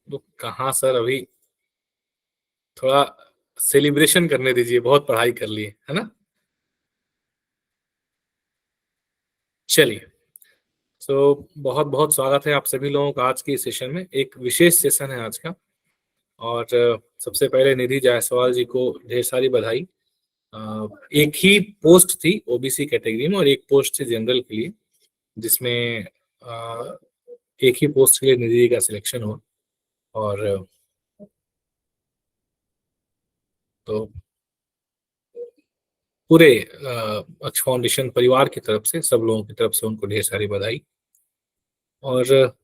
तो कहाँ सर, अभी थोड़ा सेलिब्रेशन करने दीजिए, बहुत पढ़ाई कर लिए है ना। चलिए, तो बहुत बहुत स्वागत है आप सभी लोगों का आज के इस सेशन में। एक विशेष सेशन है आज का। और सबसे पहले निधि जायसवाल जी को ढेर सारी बधाई। एक ही पोस्ट थी ओबीसी कैटेगरी में और एक पोस्ट थी जनरल के लिए, जिसमें एक ही पोस्ट के लिए निधि जी का सिलेक्शन हुआ। और तो पूरे अक्ष फाउंडेशन परिवार की तरफ से, सब लोगों की तरफ से उनको ढेर सारी बधाई। और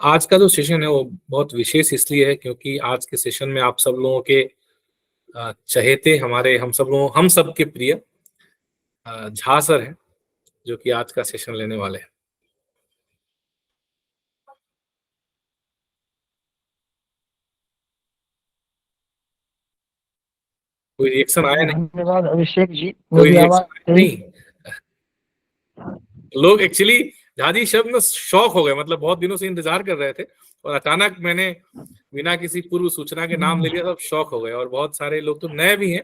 आज का जो सेशन है वो बहुत विशेष इसलिए है क्योंकि आज के सेशन में आप सब लोगों के चहेते, हमारे हम सब के प्रिय झा सर हैं, जो कि आज का सेशन लेने वाले हैं। कोई रिएक्शन आया नहीं? धन्यवाद अभिषेक जी। कोई रिएक्शन नहीं? लोग एक्चुअली झा जी शब्द में शौक हो गए, मतलब बहुत दिनों से इंतजार कर रहे थे और अचानक मैंने बिना किसी पूर्व सूचना के नाम ले लिया, सब शौक हो गए। और बहुत सारे लोग तो नए भी हैं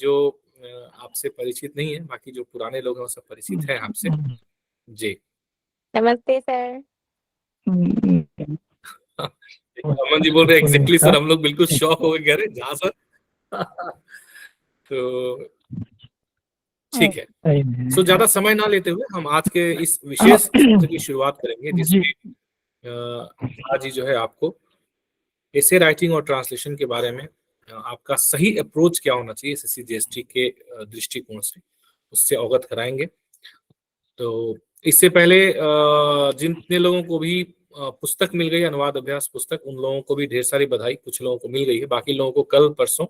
जो आपसे परिचित नहीं है, बाकी जो पुराने लोग हैं वो सब परिचित हैं आपसे। जी नमस्ते सर। अमन जी बोल रहे एग्जैक्टली सर, हम लोग बिल्कुल शौक हो गए, कह रहे झा सर। तो ठीक है, सो ज्यादा समय ना लेते हुए हम आज के इस विशेष सत्र की शुरुआत करेंगे, जिसमें झा जी जो है आपको एसे राइटिंग और ट्रांसलेशन के बारे में आपका सही अप्रोच क्या होना चाहिए एसएससी जीएसटी के दृष्टिकोण से, उससे अवगत कराएंगे। तो इससे पहले जितने लोगों को भी पुस्तक मिल गई, अनुवाद अभ्यास पुस्तक, उन लोगों को भी ढेर सारी बधाई। कुछ लोगों को मिल गई है, बाकी लोगों को कल परसों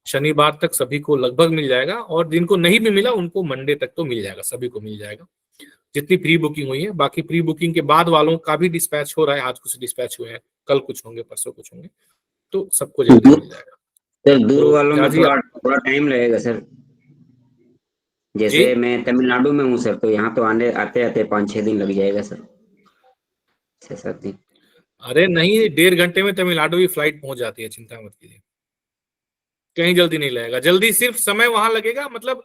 शनिवार तक सभी को लगभग मिल जाएगा, और जिनको नहीं भी मिला उनको मंडे तक तो मिल जाएगा, सभी को मिल जाएगा जितनी प्री बुकिंग हुई है। बाकी प्री बुकिंग के बाद वालों का भी डिस्पैच हो रहा है, आज कुछ डिस्पैच हुए हैं, कल कुछ होंगे, परसों कुछ होंगे, तो सबको जल्दी मिल जाएगा। सर दूर वालों में थोड़ा टाइम लगेगा सर। जैसे मैं तमिलनाडु में हूँ सर, तो यहाँ तो आते आते 5-6 दिन लग जाएगा सर, 6-7 दिन। अरे नहीं, 1.5 घंटे में तमिलनाडु की फ्लाइट पहुंच जाती है, चिंता मत कीजिए, कहीं जल्दी नहीं लगेगा। जल्दी सिर्फ समय वहां लगेगा, मतलब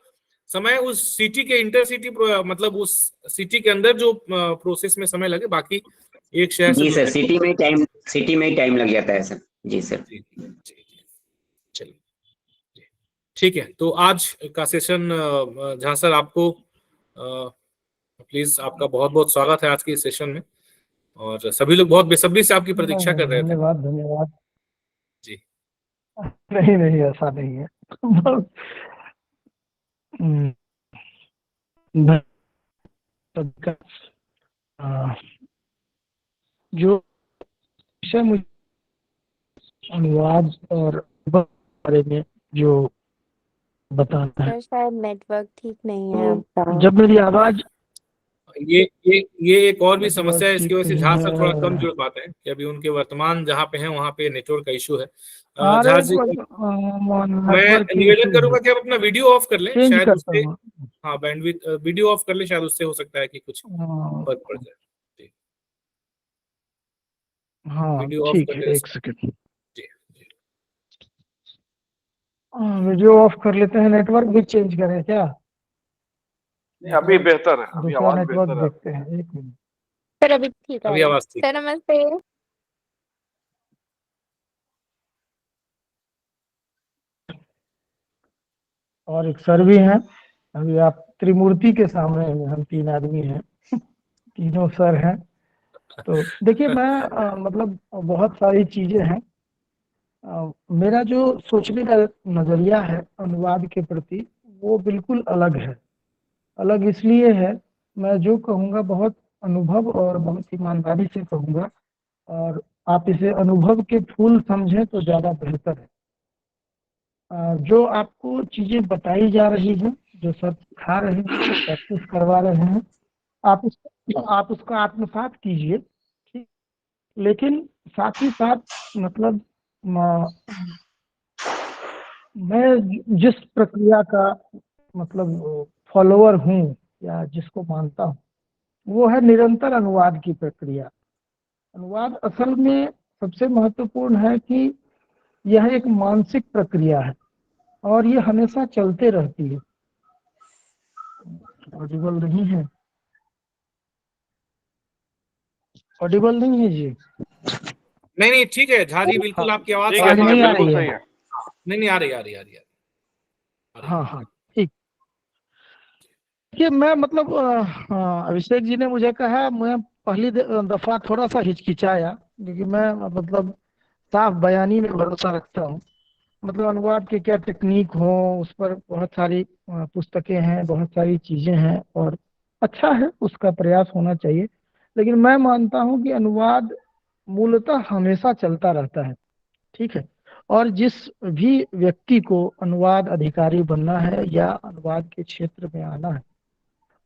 समय उस सिटी के इंटरसिटी, मतलब उस सिटी के अंदर जो प्रोसेस में समय लगे, बाकी एक शहर से जी सर, सिटी में ही टाइम लग जाता है सर। जी सर। चलिए ठीक है, तो आज का सेशन झा सर आपको प्लीज, आपका बहुत बहुत स्वागत है आज के इस सेशन में, और सभी लोग बहुत बेसब्री से आपकी प्रतीक्षा कर रहे थे। धन्यवाद जी। नहीं ऐसा नहीं है। जो विषय मुझे अनुवाद और बारे में जो बताना है, शायद नेटवर्क ठीक नहीं है आपका। जब मेरी आवाज ये एक और भी समस्या है, इसकी वजह से झा सर थोड़ा कम जुड़ पाते हैं कि अभी उनके वर्तमान जहाँ पे हैं वहाँ पे नेटवर्क का इशू है। झा जी, मैं निवेदन करूंगा कि आप अपना वीडियो ऑफ कर लें, शायद उससे, हाँ बैंडविड्थ, वीडियो ऑफ कर लें, शायद उससे हो सकता है कि कुछ फर्क पड़ जाए। हाँ वीडियो ऑफ ठीक कर है, ले। एक सेकंड वीडियो ऑफ कर लेते हैं। नेटवर्क भी चेंज करें क्या? नहीं, अभी बेहतर है, अभी आवाज नेटवर्क बेहतर है। देखते हैं, एक मिनट सर अभी ठीक है, अभी आवाज ठीक। सर नमस्ते। और एक सर भी हैं। अभी आप त्रिमूर्ति के सामने हम 3 आदमी हैं, तीनों सर हैं। तो देखिए, मैं मतलब बहुत सारी चीजें हैं। मेरा जो सोचने का नजरिया है अनुवाद के प्रति, वो बिल्कुल अलग है। अलग इसलिए है, मैं जो कहूँगा बहुत अनुभव और बहुत ईमानदारी से कहूँगा, और आप इसे अनुभव के फूल समझें तो ज्यादा बेहतर है। जो आपको चीजें बताई जा रही हैं, जो सब सिखा रहे हैं, प्रैक्टिस करवा रहे हैं, आप उसका आत्मसात कीजिए, ठीक। लेकिन साथ ही साथ मतलब मैं जिस प्रक्रिया का मतलब फॉलोअर हूँ या जिसको मानता हूँ, वो है निरंतर अनुवाद की प्रक्रिया। अनुवाद असल में सबसे महत्वपूर्ण है कि यह एक मानसिक प्रक्रिया है और ये हमेशा चलते रहती है। ऑडिबल नहीं है, ऑडिबल नहीं है जी। नहीं नहीं ठीक है झा जी, बिल्कुल आपकी आवाज ठीक आ है, रही ठीक है, नहीं आ बिल्कुल रही सही है। है। नहीं नहीं, आ रही आ रही आ रही आ रही। हाँ हाँ ठीक। कि मैं मतलब अभिषेक जी ने मुझे कहा, मैं पहली दफा थोड़ा सा हिचकिचाया क्योंकि मैं मतलब साफ बयानी में भरोसा रखता हूँ। मतलब अनुवाद के क्या टेक्निक हो, उस पर बहुत सारी पुस्तकें हैं, बहुत सारी चीजें हैं और अच्छा है, उसका प्रयास होना चाहिए। लेकिन मैं मानता हूँ कि अनुवाद मूलतः हमेशा चलता रहता है, ठीक है। और जिस भी व्यक्ति को अनुवाद अधिकारी बनना है या अनुवाद के क्षेत्र में आना है,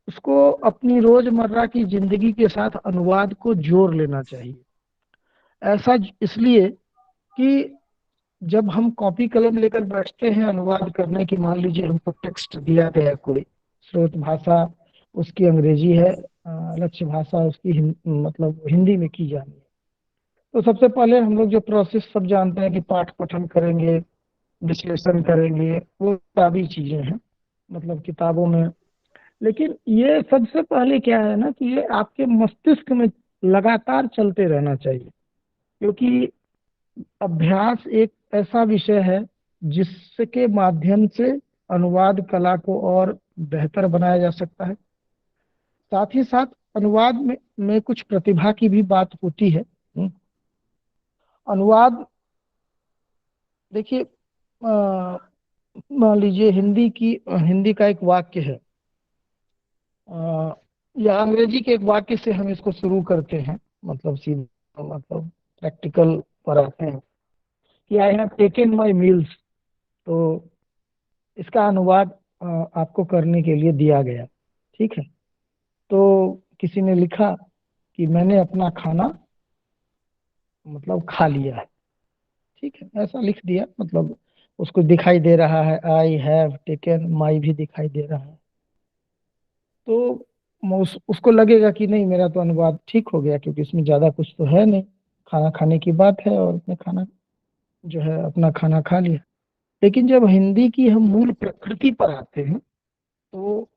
उसको अपनी रोजमर्रा की जिंदगी के साथ अनुवाद को जोड़ लेना चाहिए। ऐसा इसलिए कि जब हम कॉपी कलम लेकर बैठते हैं अनुवाद करने की, मान लीजिए हमको टेक्स्ट दिया गया, कोई स्रोत भाषा उसकी अंग्रेजी है, लक्ष्य भाषा उसकी मतलब हिंदी में की जानी है, तो सबसे पहले हम लोग जो प्रोसेस सब जानते हैं कि पाठ पठन करेंगे, विश्लेषण करेंगे, वो सारी चीजें हैं मतलब किताबों में। लेकिन ये सबसे पहले क्या है ना कि ये आपके मस्तिष्क में लगातार चलते रहना चाहिए, क्योंकि अभ्यास एक ऐसा विषय है जिसके माध्यम से अनुवाद कला को और बेहतर बनाया जा सकता है। साथ ही साथ अनुवाद में कुछ प्रतिभा की भी बात होती है। अनुवाद देखिए, मान लीजिए हिंदी का एक वाक्य है, या अंग्रेजी के एक वाक्य से हम इसको शुरू करते हैं, मतलब सीधा मतलब प्रैक्टिकल पर आते हैं कि I have taken my meals. तो इसका अनुवाद आपको करने के लिए दिया गया, ठीक है। तो किसी ने लिखा कि मैंने अपना खाना मतलब खा लिया है, ठीक है, ऐसा लिख दिया, मतलब उसको दिखाई दे रहा है आई हैव टेकन, माई भी दिखाई दे रहा है। तो उसको लगेगा कि नहीं, मेरा तो अनुवाद ठीक हो गया क्योंकि इसमें ज्यादा कुछ तो है नहीं, खाना खाने की बात है और उसने खाना जो है अपना खाना खा लिया। लेकिन जब हिंदी की हम मूल प्रकृति पर आते हैं तो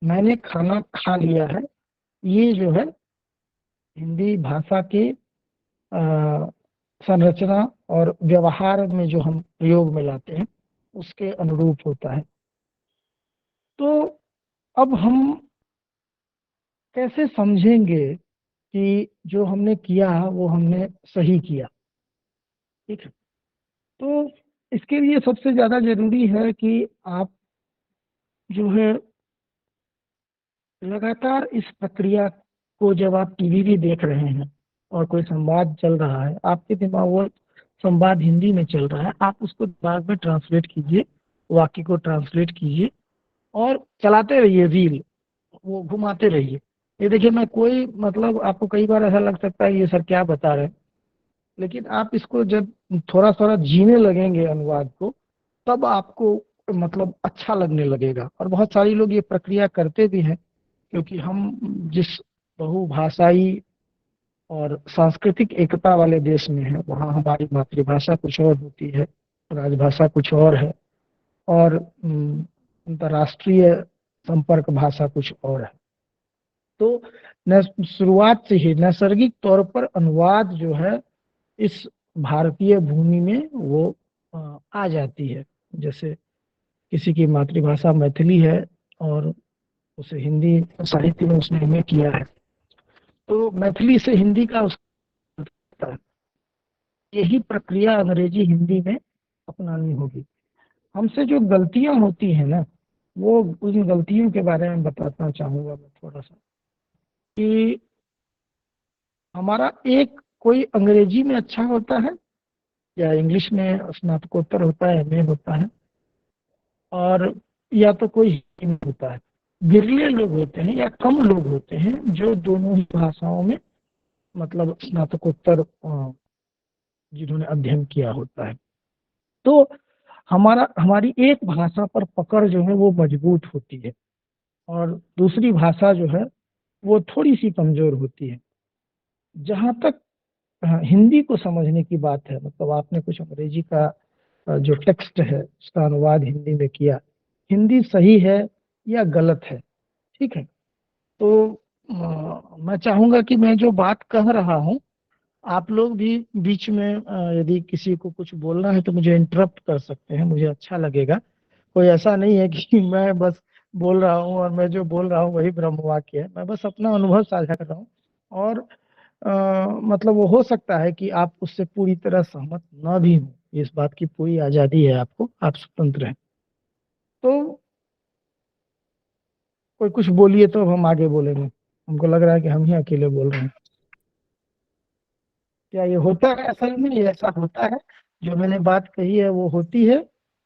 मैंने खाना खा लिया है, ये जो है हिंदी भाषा के संरचना और व्यवहार में जो हम प्रयोग में लाते हैं उसके अनुरूप होता है। तो अब हम कैसे समझेंगे कि जो हमने किया वो हमने सही किया, ठीक है। तो इसके लिए सबसे ज्यादा जरूरी है कि आप जो है लगातार इस प्रक्रिया को, जब आप टीवी भी देख रहे हैं और कोई संवाद चल रहा है, आपके दिमाग वो संवाद हिंदी में चल रहा है, आप उसको दिमाग में ट्रांसलेट कीजिए, वाक्य को ट्रांसलेट कीजिए और चलाते रहिए रील, वो घुमाते रहिए। ये देखिए, मैं कोई मतलब आपको कई बार ऐसा लग सकता है ये सर क्या बता रहे हैं, लेकिन आप इसको जब थोड़ा थोड़ा जीने लगेंगे अनुवाद को, तब आपको मतलब अच्छा लगने लगेगा। और बहुत सारे लोग ये प्रक्रिया करते भी हैं, क्योंकि हम जिस बहुभाषाई और सांस्कृतिक एकता वाले देश में है, वहाँ हमारी मातृभाषा कुछ और होती है, राजभाषा कुछ और है, और अंतर्राष्ट्रीय संपर्क भाषा कुछ और है। तो शुरुआत से ही नैसर्गिक तौर पर अनुवाद जो है इस भारतीय भूमि में वो आ जाती है। जैसे किसी की मातृभाषा मैथिली है और उसे हिंदी साहित्य में उसने एमए किया है, तो मैथिली से हिंदी का उसका यही प्रक्रिया अंग्रेजी हिंदी में अपनानी होगी। हमसे जो गलतियां होती हैं ना, वो उन गलतियों के बारे में बताना चाहूंगा मैं थोड़ा सा, कि हमारा एक कोई अंग्रेजी में अच्छा होता है या इंग्लिश में स्नातकोत्तर होता है, एमए होता है, और या तो कोई हिंदी में होता है। विरले लोग होते हैं या कम लोग होते हैं जो दोनों ही भाषाओं में मतलब स्नातकोत्तर जिन्होंने अध्ययन किया होता है। तो हमारी एक भाषा पर पकड़ जो है वो मजबूत होती है और दूसरी भाषा जो है वो थोड़ी सी कमजोर होती है। जहाँ तक हिंदी को समझने की बात है। मतलब आपने कुछ अंग्रेजी का जो टेक्स्ट है उसका अनुवाद हिंदी में किया, हिंदी सही है या गलत है, ठीक है। तो मैं चाहूंगा कि मैं जो बात कह रहा हूँ आप लोग भी बीच में यदि किसी को कुछ बोलना है तो मुझे इंटरप्ट कर सकते हैं, मुझे अच्छा लगेगा। कोई ऐसा नहीं है कि मैं बस बोल रहा हूँ और मैं जो बोल रहा हूँ वही ब्रह्म वाक्य है, मैं बस अपना अनुभव साझा कर रहा हूँ। और मतलब वो हो सकता है कि आप उससे पूरी तरह सहमत ना भी हो, इस बात की पूरी आज़ादी है आपको, आप स्वतंत्र हैं। तो कोई कुछ बोलिए तो हम आगे बोलेंगे। हमको लग रहा है कि हम ही अकेले बोल रहे हैं। क्या ये होता है असल में, ये ऐसा होता है जो मैंने बात कही है वो होती है?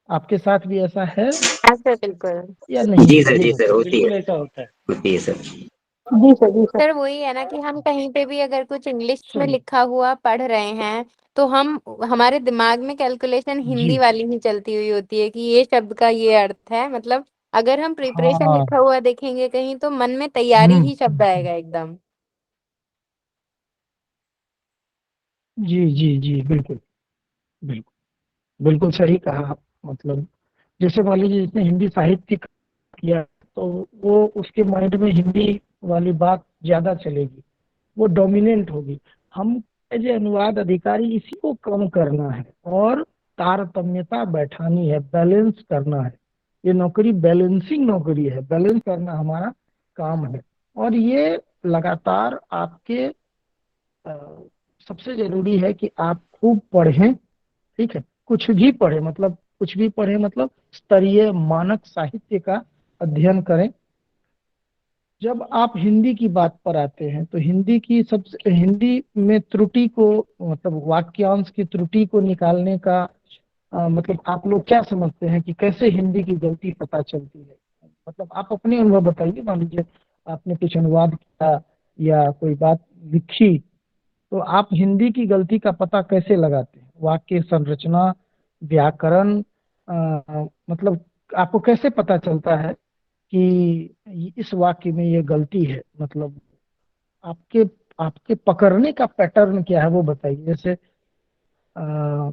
आपके साथ भी ऐसा है हाँ सर बिल्कुल। या नहीं? जी सर, ये जी सर, बताइए। होती बिल्कुल है, ऐसा होता है। होती है सर। जी सर, जी सर। सर वही है ना कि हम कहीं पे भी अगर कुछ इंग्लिश में सॉरी। लिखा हुआ पढ़ रहे हैं तो हम हमारे दिमाग में कैलकुलेशन जी हिंदी वाली ही चलती हुई होती है कि ये शब्द का ये अर्थ है। मतलब अगर हम प्रिपरेशन हाँ। लिखा हुआ देखेंगे कहीं तो मन में तैयारी ही शब्द आएगा एकदम। जी जी जी, बिल्कुल बिल्कुल बिल्कुल सही कहा आप। मतलब जैसे मान लीजिए जिसने हिंदी साहित्य किया तो वो उसके माइंड में हिंदी वाली बात ज्यादा चलेगी, वो डोमिनेंट होगी। हम एज ए अनुवाद अधिकारी इसी को कम करना है और तारतम्यता बैठानी है, बैलेंस करना है। ये नौकरी बैलेंसिंग नौकरी है, बैलेंस करना हमारा काम है। और ये लगातार आपके सबसे जरूरी है कि आप खूब पढ़ें, ठीक है। कुछ भी पढ़े, मतलब कुछ भी पढ़े मतलब स्तरीय मानक साहित्य का अध्ययन करें। जब आप हिंदी की बात पर आते हैं तो हिंदी में त्रुटि को, मतलब वाक्यांश की त्रुटि को निकालने का मतलब आप लोग क्या समझते हैं कि कैसे हिंदी की गलती पता चलती है? मतलब आप अपने अनुभव बताइए। मान लीजिए आपने कुछ अनुवाद किया या कोई बात लिखी, तो आप हिंदी की गलती का पता कैसे लगाते हैं? वाक्य संरचना, व्याकरण, मतलब आपको कैसे पता चलता है कि इस वाक्य में ये गलती है? मतलब आपके आपके पकड़ने का पैटर्न क्या है वो बताइए। जैसे अ,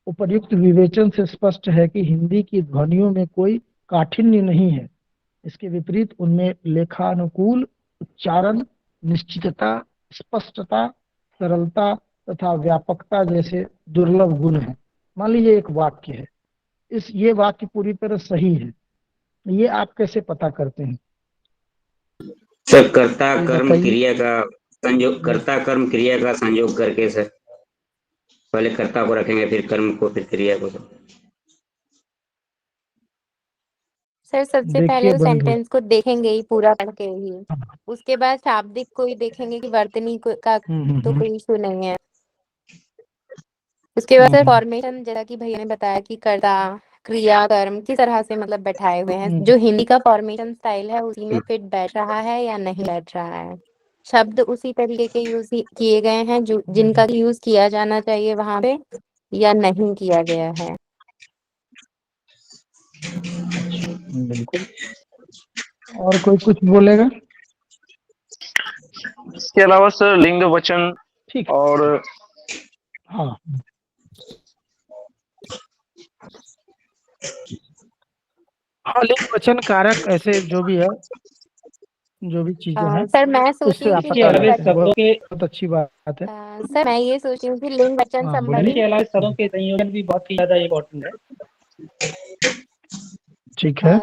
उपर्युक्त विवेचन से स्पष्ट है कि हिंदी की ध्वनियों में कोई काठिन्य नहीं है। इसके विपरीत उनमें लेखानुकूल उच्चारण, निश्चितता, स्पष्टता, सरलता तथा व्यापकता जैसे दुर्लभ गुण हैं। मान लीजिए एक वाक्य है, ये वाक्य पूरी तरह सही है, ये आप कैसे पता करते हैं? सर कर्ता ये कर्म बताइए। क्रिया का संयोग, जी कर्ता कर्म क्रिया का संयोग करके सर, पहले कर्ता को रखेंगे फिर कर्म को फिर क्रिया को सर। सर सबसे पहले देखिए तो बंधु, सेंटेंस को देखेंगे ही पूरा पढ़ के ही, उसके बाद शाब्दिक को ही देखेंगे कि वर्तनी का तो हम्म। कोई इशू नहीं है। उसके बाद सर हम्म फॉर्मेशन जैसा कि भैया ने बताया कि कर्ता क्रिया कर्म किस तरह से मतलब बैठाए हुए हैं, हम्म जो हिंदी का फॉर्मेशन स्टाइल है उसी में फिट बैठ रहा है या नहीं बैठ रहा है। शब्द उसी तरीके के यूज किए गए हैं जो जिनका यूज किया जाना चाहिए वहां पे या नहीं किया गया है। अच्छा, बिल्कुल। और कोई कुछ बोलेगा? इसके अलावा सर लिंग वचन ठीक। और हाँ हाँ, लिंग वचन कारक ऐसे जो भी है, जो भी चीजें हैं सर मैं सोच उससे रही हूँ आप कि पता लिंग लगते हैं, वचन बहुत अच्छी बात है। सर मैं ये सोच रही हूँ कि लिंग वचन हाँ संबंधी बोलिए। इसके अलावा शब्दों के संयोजन भी बहुत ही ज्यादा इम्पोर्टेंट है। ठीक है,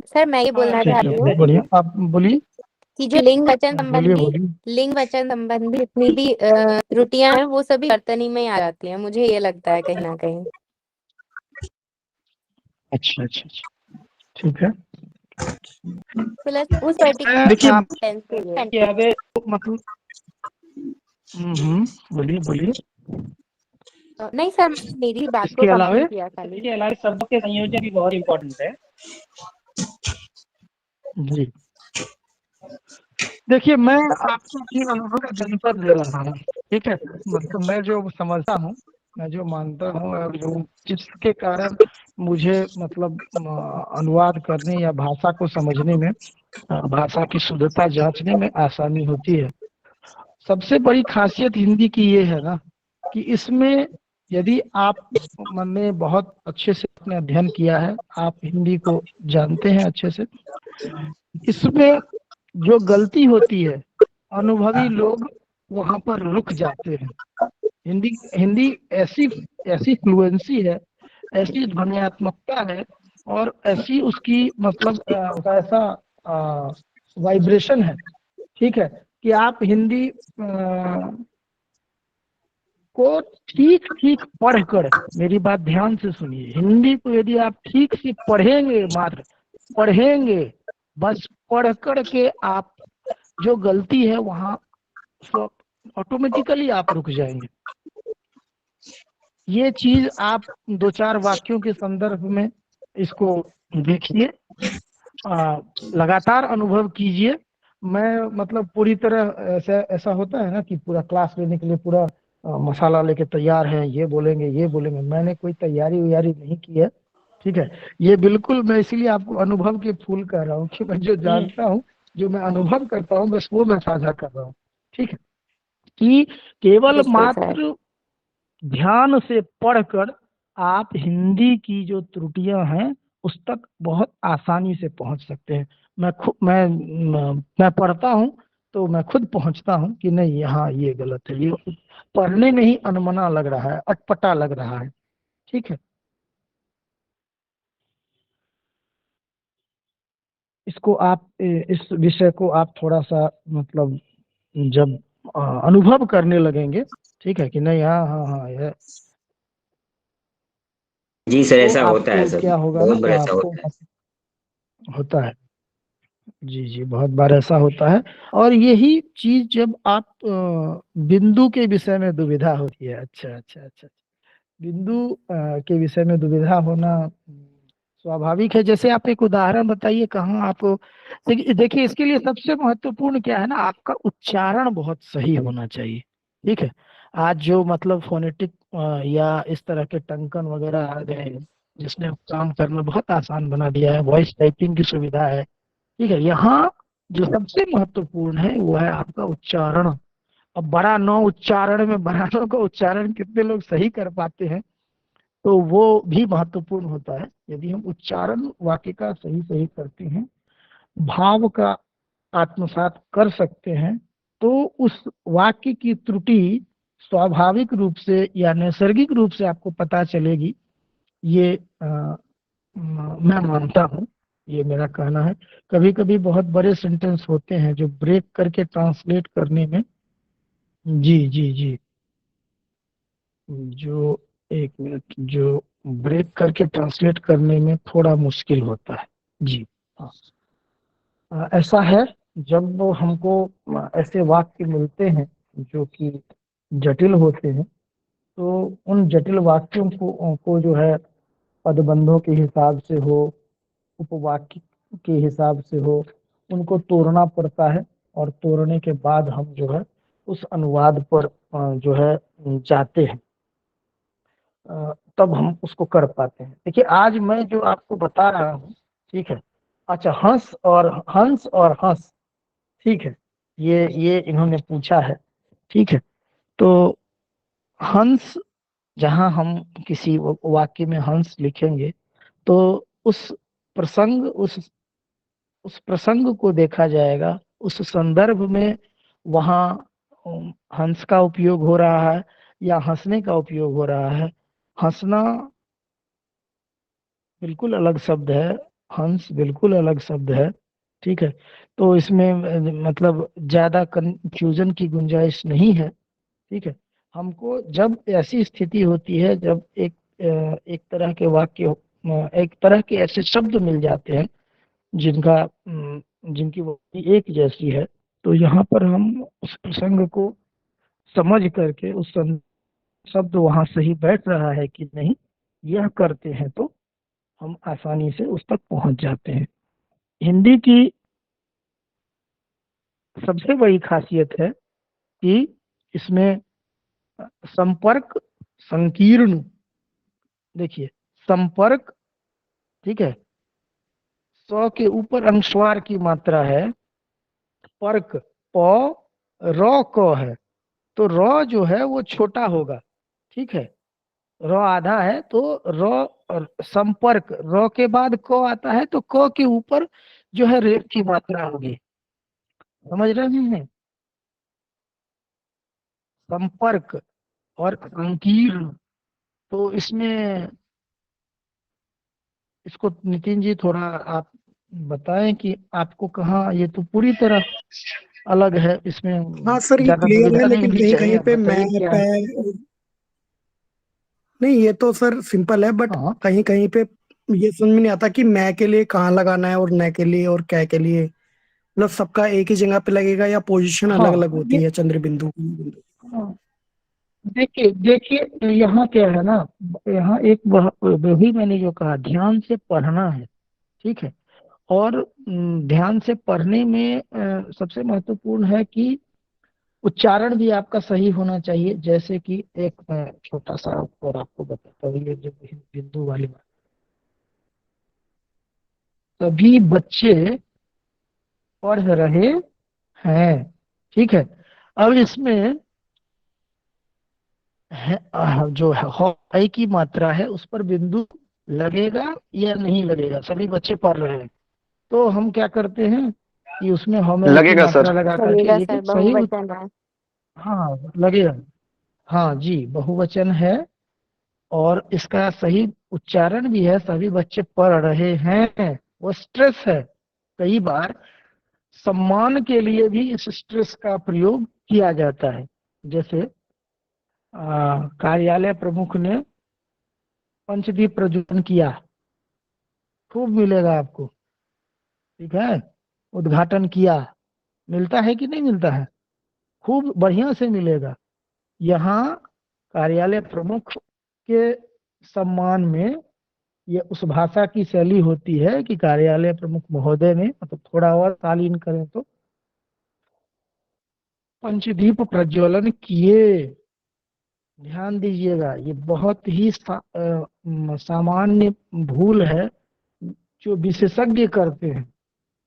सर मैं ये बोलना ठीक चाह है, रही बहुत हूँ बढ़िया, आप बोलिए। कि जो लिंग वचन बोलिए संबंधी बोलिए। जितनी भी त्रुटियां हैं वो सभी वर्तनी में ही आ जाती हैं, मुझे ये लगता है कहीं ना कहीं। अच्छा अच्छा अच्छा, ठीक है। प्लस उस देखिए पर्टिकुलर टेंस के लिए। कि आगे मतलब बोलिए बोलिए। नहीं सर मेरी बात को इसके अलावे कंप्लीट किया खाली। इसके अलावा शब्दों के संयोजन भी बहुत इम्पोर्टेंट है। जी देखिए, मैं आपको अपनी अनुभव का जनपद दे रहा हूँ, ठीक है। मतलब मैं जो समझता हूँ, मैं जो मानता हूँ और जो जिसके कारण मुझे मतलब अनुवाद करने या भाषा को समझने में, भाषा की शुद्धता जांचने में आसानी होती है। सबसे बड़ी खासियत हिंदी की ये है ना कि इसमें यदि आप ने बहुत अच्छे से अपने अध्ययन किया है, आप हिंदी को जानते हैं अच्छे से, इसमें जो गलती होती है अनुभवी लोग वहां पर रुक जाते हैं। हिंदी हिंदी ऐसी ऐसी फ्लुएंसी है, ऐसी ध्वन्यात्मकता है और ऐसी उसकी मतलब ऐसा वाइब्रेशन है, ठीक है, कि आप हिंदी को ठीक ठीक पढ़कर, मेरी बात ध्यान से सुनिए, हिंदी को यदि आप ठीक से पढ़ेंगे, मात्र पढ़ेंगे, बस पढ़ कर के आप जो गलती है वहां ऑटोमेटिकली आप रुक जाएंगे। ये चीज आप 2-4 वाक्यों के संदर्भ में इसको देखिए, लगातार अनुभव कीजिए। मैं मतलब पूरी तरह ऐसा होता है ना कि पूरा क्लास लेने के लिए पूरा मसाला लेके तैयार है, ये बोलेंगे, मैंने कोई तैयारी वैयारी नहीं की है, ठीक है। ये बिल्कुल मैं इसीलिए आपको अनुभव के फूल कह रहा हूँ कि मैं जो जानता हूँ, जो मैं अनुभव करता हूँ, बस वो मैं साझा कर रहा हूँ, ठीक है। कि केवल मात्र ध्यान से पढ़कर आप हिंदी की जो त्रुटियां हैं उस तक बहुत आसानी से पहुंच सकते हैं। मैं पढ़ता हूं तो मैं खुद पहुंचता हूं कि नहीं, यहाँ ये गलत है, ये पढ़ने में ही अनमना लग रहा है, अटपटा लग रहा है, ठीक है। इसको आप इस विषय को आप थोड़ा सा मतलब जब अनुभव करने लगेंगे, ठीक है, कि नहीं, हाँ हाँ हाँ ये जी सर, तो ऐसा होता है आपको सर, क्या होगा ना, बहुत तो बार ऐसा आपको होता है। होता है। जी जी, बहुत बार ऐसा होता है। और यही चीज जब आप बिंदु के विषय में दुविधा होती है, अच्छा अच्छा अच्छा, बिंदु के विषय में दुविधा होना स्वाभाविक है। जैसे आप एक उदाहरण बताइए, कहाँ आप देखिए, इसके लिए सबसे महत्वपूर्ण क्या है ना, आपका उच्चारण बहुत सही होना चाहिए, ठीक है। आज जो मतलब फोनेटिक या इस तरह के टंकन वगैरह आ गए हैं, जिसने काम करना बहुत आसान बना दिया है, वॉइस टाइपिंग की सुविधा है, ठीक है। यहाँ जो सबसे महत्वपूर्ण है वो है आपका उच्चारण। अब बड़ा नौ उच्चारण में बड़ा नौ का उच्चारण कितने लोग सही कर पाते हैं, तो वो भी महत्वपूर्ण होता है। यदि हम उच्चारण वाक्य का सही सही करते हैं, भाव का आत्मसात कर सकते हैं, तो उस वाक्य की त्रुटि स्वाभाविक रूप से या नैसर्गिक रूप से आपको पता चलेगी। ये मैं मानता हूँ, ये मेरा कहना है। कभी कभी बहुत बड़े सेंटेंस होते हैं जो ब्रेक करके ट्रांसलेट करने में, जी जी जी, जो एक मिनट, जो ब्रेक करके ट्रांसलेट करने में थोड़ा मुश्किल होता है, जी हाँ। ऐसा है, जब वो हमको ऐसे वाक्य मिलते हैं जो कि जटिल होते हैं, तो उन जटिल वाक्यों को जो है पदबंधों के हिसाब से हो, उपवाक्य के हिसाब से हो, उनको तोड़ना पड़ता है। और तोड़ने के बाद हम जो है उस अनुवाद पर जो है जाते हैं, तब हम उसको कर पाते हैं। देखिए, आज मैं जो आपको बता रहा हूँ, ठीक है, अच्छा, हंस और हंस, ठीक है, ये इन्होंने पूछा है, ठीक है। तो हंस, जहां हम किसी वाक्य में हंस लिखेंगे, तो उस प्रसंग उस प्रसंग को देखा जाएगा, उस संदर्भ में वहाँ हंस का उपयोग हो रहा है या हंसने का उपयोग हो रहा है। हंसना बिल्कुल अलग शब्द है, हंस बिल्कुल अलग शब्द है, ठीक है। तो इसमें मतलब ज्यादा कंफ्यूजन की गुंजाइश नहीं है, ठीक है। हमको जब ऐसी स्थिति होती है, जब एक तरह के वाक्य, एक तरह के ऐसे शब्द मिल जाते हैं जिनकी वो एक जैसी है, तो यहाँ पर हम उस प्रसंग को समझ करके उस शब्द वहां सही बैठ रहा है कि नहीं, यह करते हैं तो हम आसानी से उस तक पहुंच जाते हैं। हिंदी की सबसे बड़ी खासियत है कि इसमें संपर्क संकीर्ण, देखिए, संपर्क, ठीक है, 100 के ऊपर अनुस्वार की मात्रा है, पर्क, प रॉ क है, तो रॉ जो है वो छोटा होगा, ठीक है, रॉ आधा है, तो रॉ और संपर्क, रॉ के बाद क आता है, तो क के ऊपर जो है रेप की मात्रा होगी, समझ रहे हैं। संपर्क और संकीर्ण, तो इसमें इसको नितिन जी थोड़ा आप बताएं कि आपको कहाँ, ये तो पूरी तरह अलग है, इसमें हाँ सर, ये ज्यादा क्लियर है, दुविधा नहीं लेकिन होनी कहीं चाहिए, कहीं आप पे बताइए मैं क्या है। पे नहीं, ये तो सर सिंपल है, बट हाँ कहीं कहीं पे ये समझ में नहीं आता कि मैं के लिए कहाँ लगाना है और न के लिए और कै के लिए, मतलब सबका एक ही जगह पे लगेगा या पोजीशन अलग अलग हाँ होती ये है चंद्र बिंदु। हाँ, देखिए देखिए यहाँ क्या है ना, यहाँ एक वही मैंने जो कहा, ध्यान से पढ़ना है, ठीक है। और ध्यान से पढ़ने में सबसे महत्वपूर्ण है कि उच्चारण भी आपका सही होना चाहिए। जैसे कि एक मैं छोटा सा और आपको बताता हूँ, ये जो बिंदु वाली बात, सभी बच्चे पढ़ रहे हैं, ठीक है। अब इसमें है, जो है है की मात्रा है, उस पर बिंदु लगेगा या नहीं लगेगा, सभी बच्चे पढ़ रहे हैं, तो हम क्या करते हैं कि उसमें हमें की लगेगा मात्रा सर। लगा करके, लगेगा लेकिन सर, सही बहुवचन है। हाँ लगेगा, हाँ जी बहुवचन है, और इसका सही उच्चारण भी है, सभी बच्चे पढ़ रहे हैं, वो स्ट्रेस है। कई बार सम्मान के लिए भी इस स्ट्रेस का प्रयोग किया जाता है। जैसे कार्यालय प्रमुख ने पंचदीप प्रज्वलन किया, खूब मिलेगा आपको, ठीक है। उद्घाटन किया, मिलता है कि नहीं मिलता है, खूब बढ़िया से मिलेगा। यहाँ कार्यालय प्रमुख के सम्मान में ये उस भाषा की शैली होती है कि कार्यालय प्रमुख महोदय ने, मतलब थोड़ा और शालीन करें तो, पंचदीप प्रज्वलन किए। ध्यान दीजिएगा, ये बहुत ही सामान्य भूल है जो विशेषज्ञ करते हैं।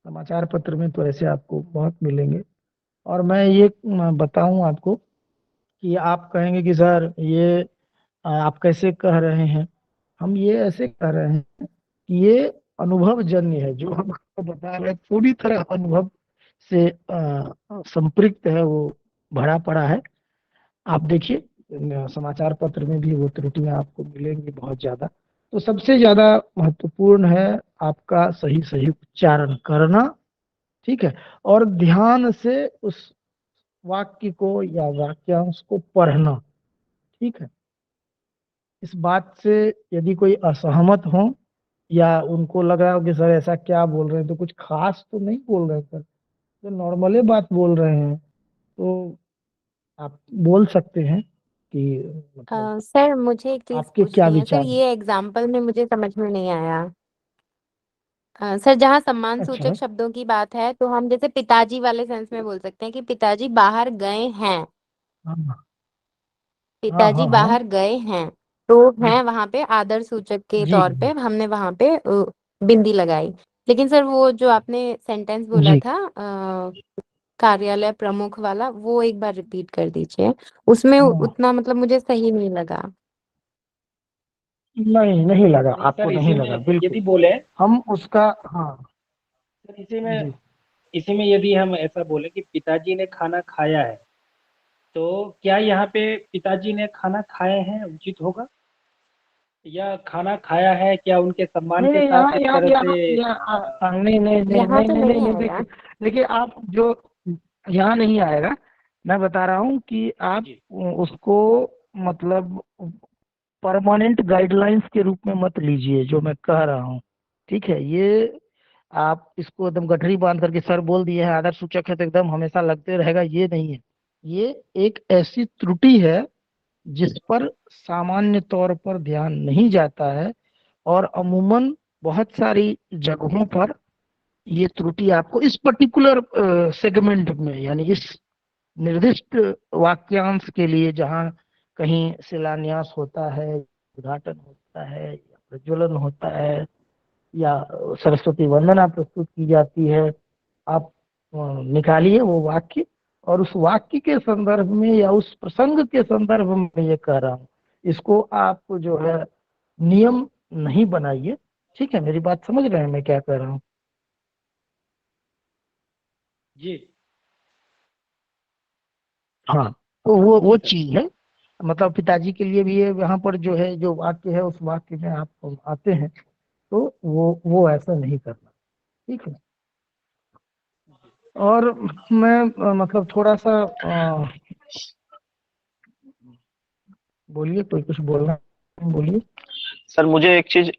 समाचार पत्र में तो ऐसे आपको बहुत मिलेंगे। और मैं ये बताऊं आपको कि आप कहेंगे कि सर ये आप कैसे कह रहे हैं, हम ये ऐसे कह रहे हैं कि ये अनुभव जन्य है, जो हम आपको बता रहे हैं पूरी तरह अनुभव से संपृक्त है, वो भरा पड़ा है। आप देखिए समाचार पत्र में भी वो त्रुटियां आपको मिलेंगी बहुत ज्यादा। तो सबसे ज्यादा महत्वपूर्ण है आपका सही सही उच्चारण करना, ठीक है, और ध्यान से उस वाक्य को या वाक्यांश को पढ़ना, ठीक है। इस बात से यदि कोई असहमत हो या उनको लग रहा हो कि सर ऐसा क्या बोल रहे हैं, तो कुछ खास तो नहीं बोल रहे हैं सर, तो नॉर्मली बात बोल रहे हैं, तो आप बोल सकते हैं कि मतलब सर मुझे एक चीज आपके क्या पूछनी है सर, विचार हैं। ये एग्जाम्पल में मुझे समझ में नहीं आया। सर जहाँ सम्मान अच्छा, सूचक शब्दों की बात है, तो हम जैसे पिताजी वाले सेंस में बोल सकते हैं कि पिताजी बाहर गए हैं, हाँ हाँ पिताजी हाँ हाँ, बाहर गए हैं, तो हैं वहां पे आदर सूचक के जी तौर पे हमने वहां पे बिंदी लगाई। लेकिन सर वो जो आपने सेंटेंस बोला जी, था कार्यालय प्रमुख वाला, वो एक बार रिपीट कर दीजिए, उसमें हाँ उतना मतलब मुझे सही नहीं लगा। नहीं नहीं लगा नहीं आपको, सर, नहीं इसी लगा में बिल्कुल। यदि बोले, हम उसका, हाँ सर जी, इसी में यदि हम ऐसा बोले कि पिताजी ने खाना खाया है, तो क्या यहाँ पे पिताजी ने खाना खाए हैं उचित होगा, या खाना खाया है क्या उनके सम्मान नहीं के नहीं, साथ यहाँ एक यहाँ तरह यहाँ से नहीं नहीं नहीं यहाँ नहीं तो नहीं नहीं नहीं नहीं, आएगा। देखिए देखिए, आप जो यहाँ नहीं आएगा, मैं बता रहा हूँ कि आप जी उसको मतलब परमानेंट गाइडलाइंस के रूप में मत लीजिए जो मैं कह रहा हूँ, ठीक है। ये आप इसको एकदम गठरी बांध करके सर बोल दिए हैं आदर सूचक है तो एकदम हमेशा लगते रहेगा, ये नहीं है। ये एक ऐसी त्रुटि है जिस पर सामान्य तौर पर ध्यान नहीं जाता है, और अमूमन बहुत सारी जगहों पर ये त्रुटि आपको इस पर्टिकुलर सेगमेंट में, यानी इस निर्दिष्ट वाक्यांश के लिए, जहाँ कहीं शिलान्यास होता है, उद्घाटन होता है, या प्रज्वलन होता है, या सरस्वती वंदना प्रस्तुत की जाती है, आप निकालिए वो वाक्य और उस वाक्य के संदर्भ में या उस प्रसंग के संदर्भ में मैं ये कह रहा हूँ। इसको आप जो है नियम नहीं बनाइए। ठीक है, मेरी बात समझ रहे हैं मैं क्या कह रहा हूँ? जी हाँ, तो वो चीज है। मतलब पिताजी के लिए भी ये यहाँ पर जो है जो वाक्य है उस वाक्य में आप आते हैं, तो वो ऐसा नहीं करना। ठीक है। और मैं मतलब थोड़ा सा बोलिए, कोई कुछ बोलना है, बोलिए। सर मुझे एक चीज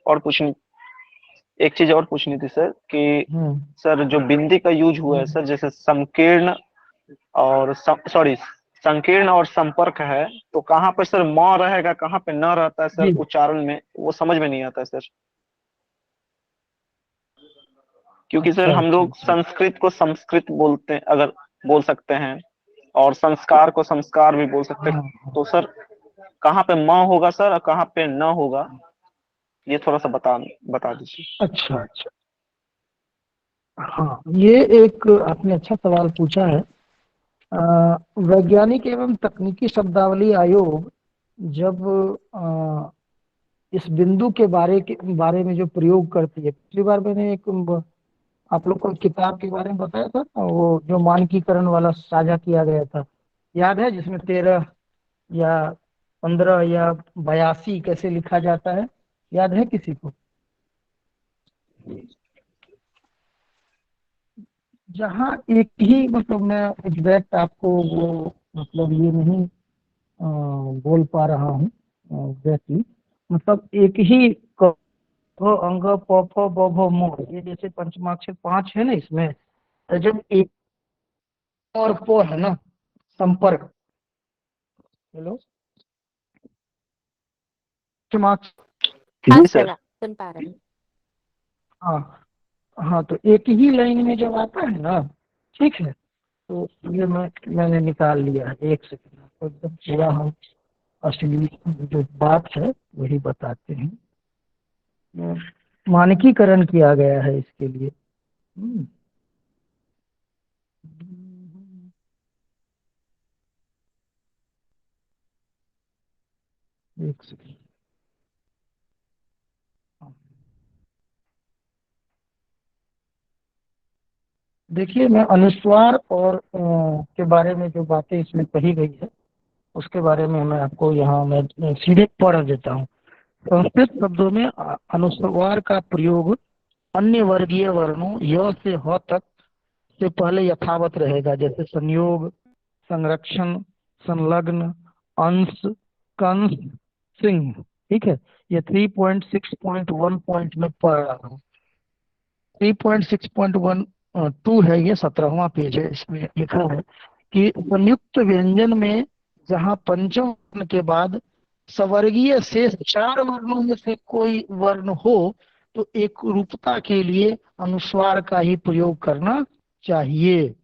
और पूछनी थी सर कि सर जो बिंदी का यूज हुआ है सर, जैसे संकीर्ण और संकीर्ण और संपर्क है, तो कहाँ पर सर म रहेगा, कहाँ पे न रहता है सर उच्चारण में, वो समझ में नहीं आता है सर। क्योंकि सर हम लोग संस्कृत को संस्कृत बोलते हैं, अगर बोल सकते हैं, और संस्कार को संस्कार भी बोल सकते हैं, तो सर कहाँ पे म होगा सर और कहाँ पे न होगा, ये थोड़ा सा बता दीजिए। अच्छा, हाँ, ये एक आपने अच्छा सवाल पूछा है। वैज्ञानिक एवं तकनीकी शब्दावली आयोग जब इस बिंदु के बारे में जो प्रयोग करती है, पिछली बार मैंने आप लोग को किताब के बारे में बताया था, वो जो मानकीकरण वाला साझा किया गया था, याद है, जिसमें 13 या 15 या 82 कैसे लिखा जाता है, याद है किसी को? जहाँ एक ही, मतलब मैं एग्जैक्ट आपको वो मतलब ये नहीं बोल पा रहा हूँ एग्जैक्टली, मतलब एक ही अंग प फ ब भ म, ये जैसे पंचमाक्षर 5 है ना, इसमें तो जब एक और प है ना, संपर्क, हेलो, जी सर। सुन पा रहे हैं। हाँ हाँ, तो एक ही लाइन में जब आता है ना, ठीक है, तो ये मैंने निकाल लिया है, एक सेकंड, तो एकदम पूरा हम असली जो बात है वही बताते हैं। मानकीकरण किया गया है इसके लिए। एक सेकंड, देखिए, मैं अनुस्वार और के बारे में जो बातें इसमें कही गई है उसके बारे में मैं आपको यहाँ मैं सीधे पढ़ देता हूँ। संस्कृत शब्दों में अनुस्वार का प्रयोग अन्य वर्गीय वर्णों य से ह तक से पहले यथावत रहेगा, जैसे संयोग, संरक्षण, संलग्न, अंश, कंस, सिंह। ठीक है, ये 3.6.1 पॉइंट में पढ़ रहा हूँ। 3.6.12 है, ये 17वां पेज है। इसमें लिखा है कि संयुक्त व्यंजन में जहाँ पंचम वर्ण के बाद सवर्गीय शेष 4 वर्णों में से कोई वर्ण हो तो एक रूपता के लिए अनुस्वार का ही प्रयोग करना चाहिए,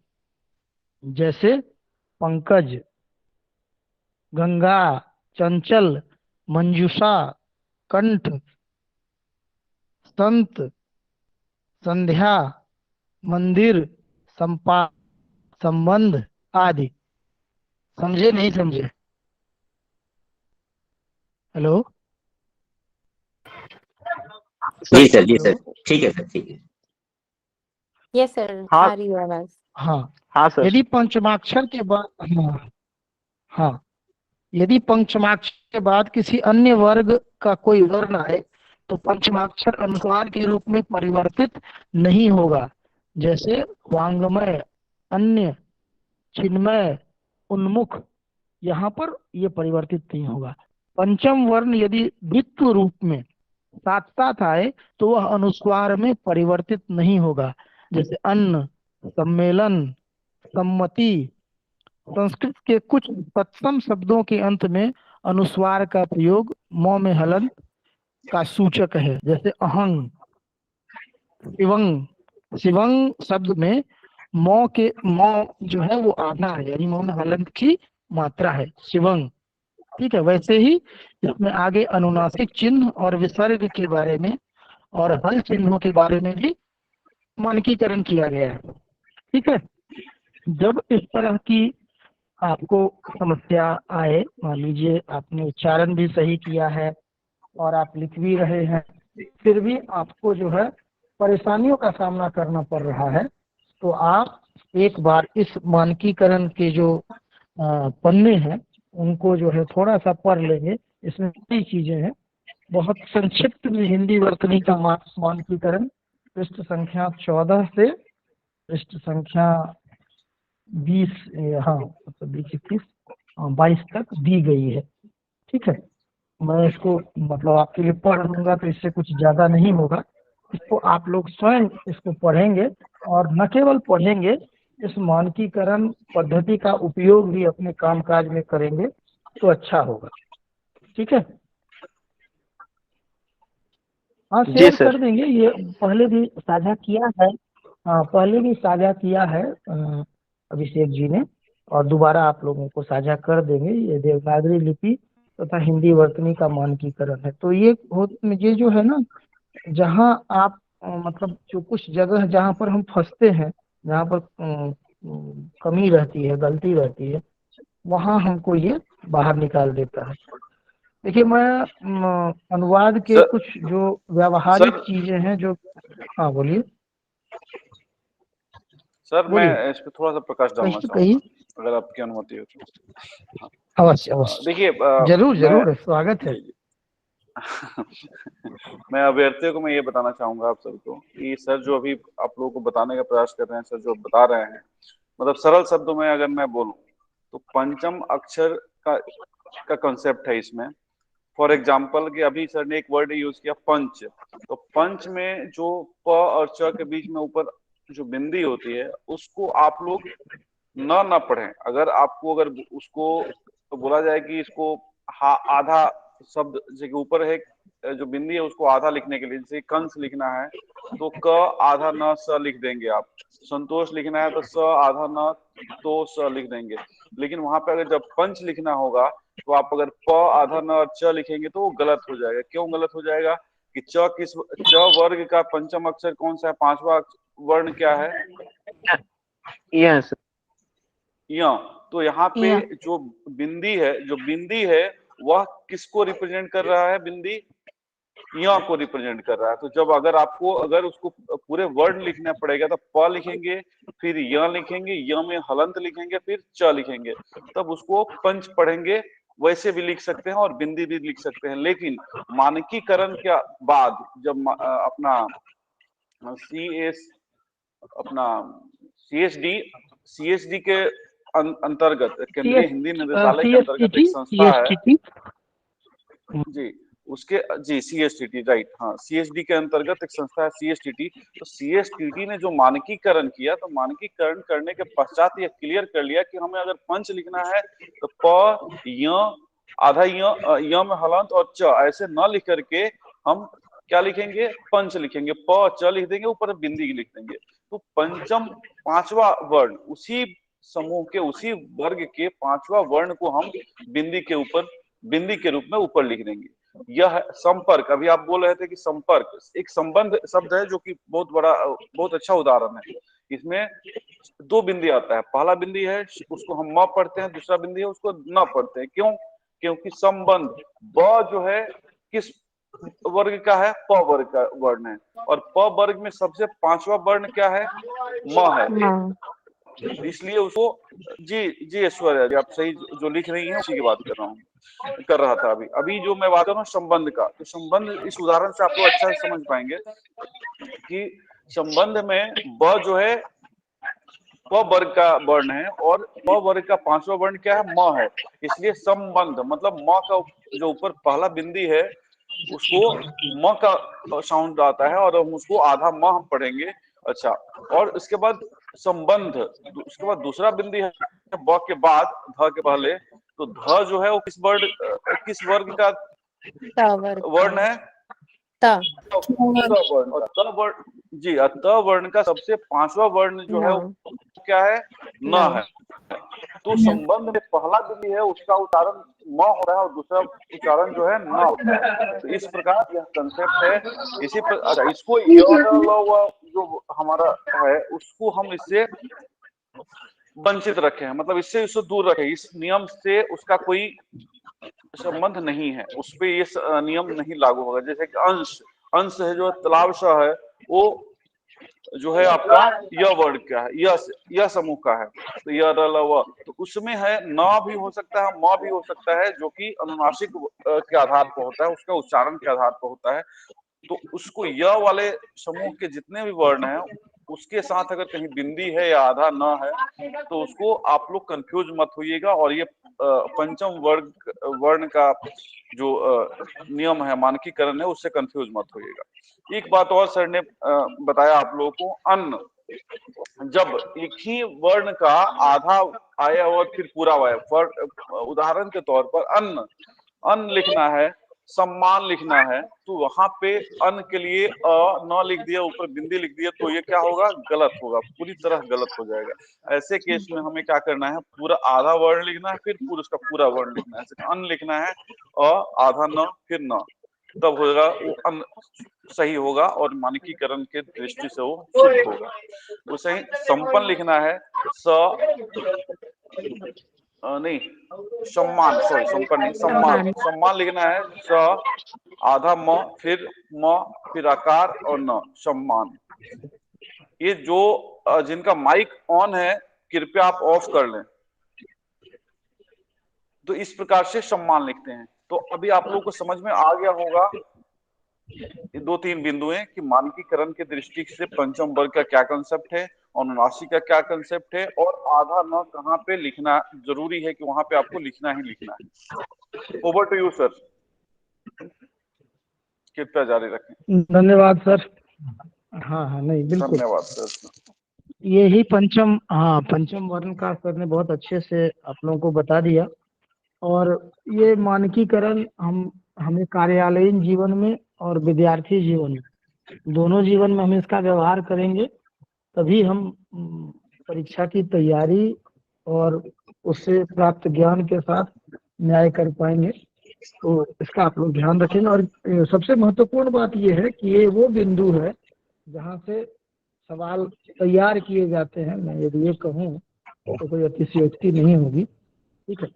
जैसे पंकज, गंगा, चंचल, मंजूषा, कंठ, संत, संध्या, मंदिर, संपा, संबंध आदि। समझे नहीं समझे? हेलो, जी सर, जी सर, ठीक है सर, ठीक है। यस सर, हाँ आ रही है आवाज। हाँ सर। यदि पंचमाक्षर के बाद हाँ, यदि पंचमाक्षर के बाद किसी अन्य वर्ग का कोई वर्ण आए तो पंचमाक्षर अनुस्वार के रूप में परिवर्तित नहीं होगा, जैसे वांग्मय, अन्य, चिन्मय, उन्मुख। यहाँ पर ये परिवर्तित नहीं होगा। पंचम वर्ण यदि द्वित्व रूप में साथ साथ आए तो वह अनुस्वार में परिवर्तित नहीं होगा, जैसे अन्न, सम्मेलन, सम्मति। संस्कृत के कुछ तत्सम शब्दों के अंत में अनुस्वार का प्रयोग म में हलंत का सूचक है, जैसे अहंग, शिवंग। शिवंग शब्द में म जो है वो आधा है, यानी म में हलंत की मात्रा है, शिवंग। ठीक है, वैसे ही इसमें आगे अनुनासिक चिन्ह और विसर्ग के बारे में और हल चिन्हों के बारे में भी मानकीकरण किया गया है। ठीक है, जब इस तरह की आपको समस्या आए, मान लीजिए आपने उच्चारण भी सही किया है और आप लिख भी रहे हैं, फिर भी आपको जो है परेशानियों का सामना करना पड़ रहा है, तो आप एक बार इस मानकीकरण के जो पन्ने हैं उनको जो है थोड़ा सा पढ़ लेंगे। इसमें कई चीजें हैं, बहुत संक्षिप्त में हिंदी वर्तनी का मानकीकरण पृष्ठ संख्या 14 से पृष्ठ संख्या 20, हाँ मतलब 20, 21, 22 तक दी गई है। ठीक है, मैं इसको मतलब आपके लिए पढ़ लूंगा तो इससे कुछ ज्यादा नहीं होगा। इसको आप लोग स्वयं इसको पढ़ेंगे और न केवल पढ़ेंगे, इस मानकीकरण पद्धति का उपयोग भी अपने कामकाज में करेंगे तो अच्छा होगा। ठीक है, हाँ जी शेयर सर। कर देंगे, ये पहले भी साझा किया है। हाँ पहले भी साझा किया है अभिषेक जी ने, और दोबारा आप लोगों को साझा कर देंगे। ये देवनागरी लिपि तथा हिंदी वर्तनी का मानकीकरण है। तो ये जो है ना, जहाँ आप मतलब जो कुछ जगह जहाँ पर हम फंसते हैं, जहाँ पर कमी रहती है, गलती रहती है, वहाँ हमको ये बाहर निकाल देता है। देखिए मैं अनुवाद के सर- कुछ जो व्यावहारिक सर- चीजें हैं जो, हाँ बोलिए। सर मैं बोलिए, इस पे थोड़ा सा प्रकाश डालना कहिए चाहूंगा, कहिए। अगर आपकी अनुमति हो तो। अवश्य अवश्य, देखिए जरूर मैं जरूर, स्वागत है। मैं अभ्यर्थियों को मैं ये बताना चाहूंगा आप सबको कि सर जो अभी आप लोगों को बताने का प्रयास कर रहे हैं, सर जो बता रहे हैं, मतलब सरल शब्दों में अगर मैं बोलूं तो पंचम अक्षर का कंसेप्ट है इसमें। फॉर एग्जाम्पल कि अभी सर ने एक वर्ड यूज किया पंच, तो पंच में जो प और च के बीच में ऊपर जो बिंदी होती है उसको आप लोग न पढ़ें। अगर उसको तो बोला जाए कि इसको आधा शब्द जो ऊपर है जो बिंदी है उसको आधा लिखने के लिए, जैसे कंस लिखना है तो क आधा न स लिख देंगे आप, संतोष लिखना है तो स आधा न तो स लिख देंगे। लेकिन वहां पे अगर जब पंच लिखना होगा तो आप अगर प आधा न च लिखेंगे तो वो गलत हो जाएगा। क्यों गलत हो जाएगा कि च वर्ग का पंचम अक्षर कौन सा है, पांचवा वर्ण क्या है, यस। या। तो यहाँ पे या। जो बिंदी है वह किसको रिप्रेजेंट कर रहा है, बिंदी या को रिप्रेजेंट कर रहा है। तो जब अगर उसको पूरे वर्ड लिखना पड़ेगा तो प लिखेंगे, फिर य लिखेंगे, य में हलंत लिखेंगे, फिर च लिखेंगे, तब उसको पंच पढ़ेंगे। वैसे भी लिख सकते हैं और बिंदी भी लिख सकते हैं। लेकिन मानकीकरण के बाद जब अपना सीएसडी के अंतर्गत, केंद्रीय हिंदी निदेशालय के अंतर्गत एक संस्था है जी, सीएसटीटी, राइट, हाँ, सीएसडी के अंतर्गत एक संस्था है सीएसटीटी। तो सीएसटीटी ने जो मानकीकरण किया, तो मानकीकरण करने के पश्चात ये क्लियर कर लिया कि हमें अगर पंच लिखना है तो प य आधा य में हलंत और च ऐसे न लिख करके हम क्या लिखेंगे, पंच लिखेंगे, प च लिख देंगे, ऊपर बिंदी लिख देंगे। तो पंचम पांचवा वर्ण, उसी समूह के उसी वर्ग के पांचवा वर्ण को हम बिंदी के रूप में ऊपर लिख देंगे। यह संपर्क, अभी आप बोल रहे थे कि संपर्क एक संबंध शब्द है जो कि बहुत अच्छा उदाहरण है। इसमें दो बिंदी आता है, पहला बिंदी है उसको हम म पढ़ते हैं, दूसरा बिंदी है उसको न पढ़ते हैं। क्यों? क्योंकि संबंध ब जो है किस वर्ग का है, प वर्ग का वर्ण है, और प वर्ग में सबसे पांचवा वर्ण क्या है, म है। इसलिए उसको जी ऐश्वर्या जी, आप सही जो लिख रही हैं उसी की बात कर रहा था। अभी जो मैं बात कर रहा हूँ संबंध का, तो संबंध इस उदाहरण से आप लोग अच्छा से समझ पाएंगे कि संबंध में ब जो है प वर्ग का वर्ण है और प वर्ग का पांचवा वर्ण क्या है, म है। इसलिए संबंध मतलब म का जो ऊपर पहला बिंदी है उसको म का साउंड आता है और हम उसको आधा म हम पढ़ेंगे। अच्छा, और इसके बाद संबंध, उसके बाद दूसरा बिंदी है ब के बाद ध के पहले, तो ध जो है वो किस वर्ग का वर्ण है, वर्ण, और त वर्ण जी, त वर्ण का सबसे पांचवा वर्ण जो है वो क्या है, न है। तो संबंध में पहला बिंदी है उसका उच्चारण म हो रहा है और दूसरा उच्चारण जो है न होता है। तो इस प्रकार यह कंसेप्ट है। इसी पर अच्छा, इसको जो हमारा है उसको हम इससे वंचित रखे हैं, मतलब इससे उसको दूर रखे, इस नियम से उसका कोई संबंध नहीं है, उस पे ये नियम नहीं लागू होगा। जैसे कि अंश है जो तालाब श है, वो जो है आपका यह वर्ड का है, यह समूह का है, तो यह रलव, तो उसमें है न भी हो सकता है, म भी हो सकता है, जो कि अनुनासिक के आधार पर होता है, उसका उच्चारण के आधार पर होता है। तो उसको यह वाले समूह के जितने भी वर्ण हैं उसके साथ अगर कहीं बिंदी है या आधा न है तो उसको आप लोग कंफ्यूज मत होइएगा। और ये पंचम वर्ण का जो नियम है, मानकीकरण है, उससे कंफ्यूज मत होइएगा। एक बात और सर ने बताया आप लोगों को, अन्न, जब एक ही वर्ण का आधा आया और फिर पूरा आया, उदाहरण के तौर पर अन्न लिखना है, सम्मान लिखना है, तो वहां पे अन्न के लिए न लिख दिया, ऊपर बिंदी लिख दिया, तो ये क्या होगा, गलत होगा, पूरी तरह गलत हो जाएगा। ऐसे केस में हमें क्या करना है, पूरा आधा वर्ण लिखना है, फिर पूरा उसका पूरा वर्ण लिखना है। जैसे अन्न लिखना है आधा न फिर न, तब होगा वो अन्न सही होगा और मानकीकरण के दृष्टि से वो शुद्ध होगा। वैसे ही संपन्न लिखना है, नहीं सम्मान, सॉरी संपन्न नहीं, सम्मान लिखना है, आधा म फिर आकार और न, सम्मान। ये जो जिनका माइक ऑन है कृपया आप ऑफ कर लें। तो इस प्रकार से सम्मान लिखते हैं। तो अभी आप लोगों को समझ में आ गया होगा ये 2-3 बिंदुएं कि मानकीकरण के दृष्टि से पंचम वर्ग का क्या कंसेप्ट है, अनुनासिक का क्या कंसेप्ट है, और आधा न कहाँ पे लिखना जरूरी है कि वहां पे आपको लिखना ही लिखना है। ओवर टू यू सर, कृपया जारी रखें। धन्यवाद सर। हाँ, नहीं बिल्कुल धन्यवाद सर। यही पंचम वर्ण का सर ने बहुत अच्छे से आप लोगों को बता दिया। और ये मानकीकरण हमें कार्यालयीन जीवन में और विद्यार्थी जीवन में, दोनों जीवन में हम इसका व्यवहार करेंगे, तभी हम परीक्षा की तैयारी और उससे प्राप्त ज्ञान के साथ न्याय कर पाएंगे। तो इसका आप लोग ध्यान रखेंगे। और सबसे महत्वपूर्ण बात यह है कि ये वो बिंदु है जहाँ से सवाल तैयार किए जाते हैं। मैं यदि ये कहूँ तो कोई अतिशयोक्ति नहीं होगी, ठीक है।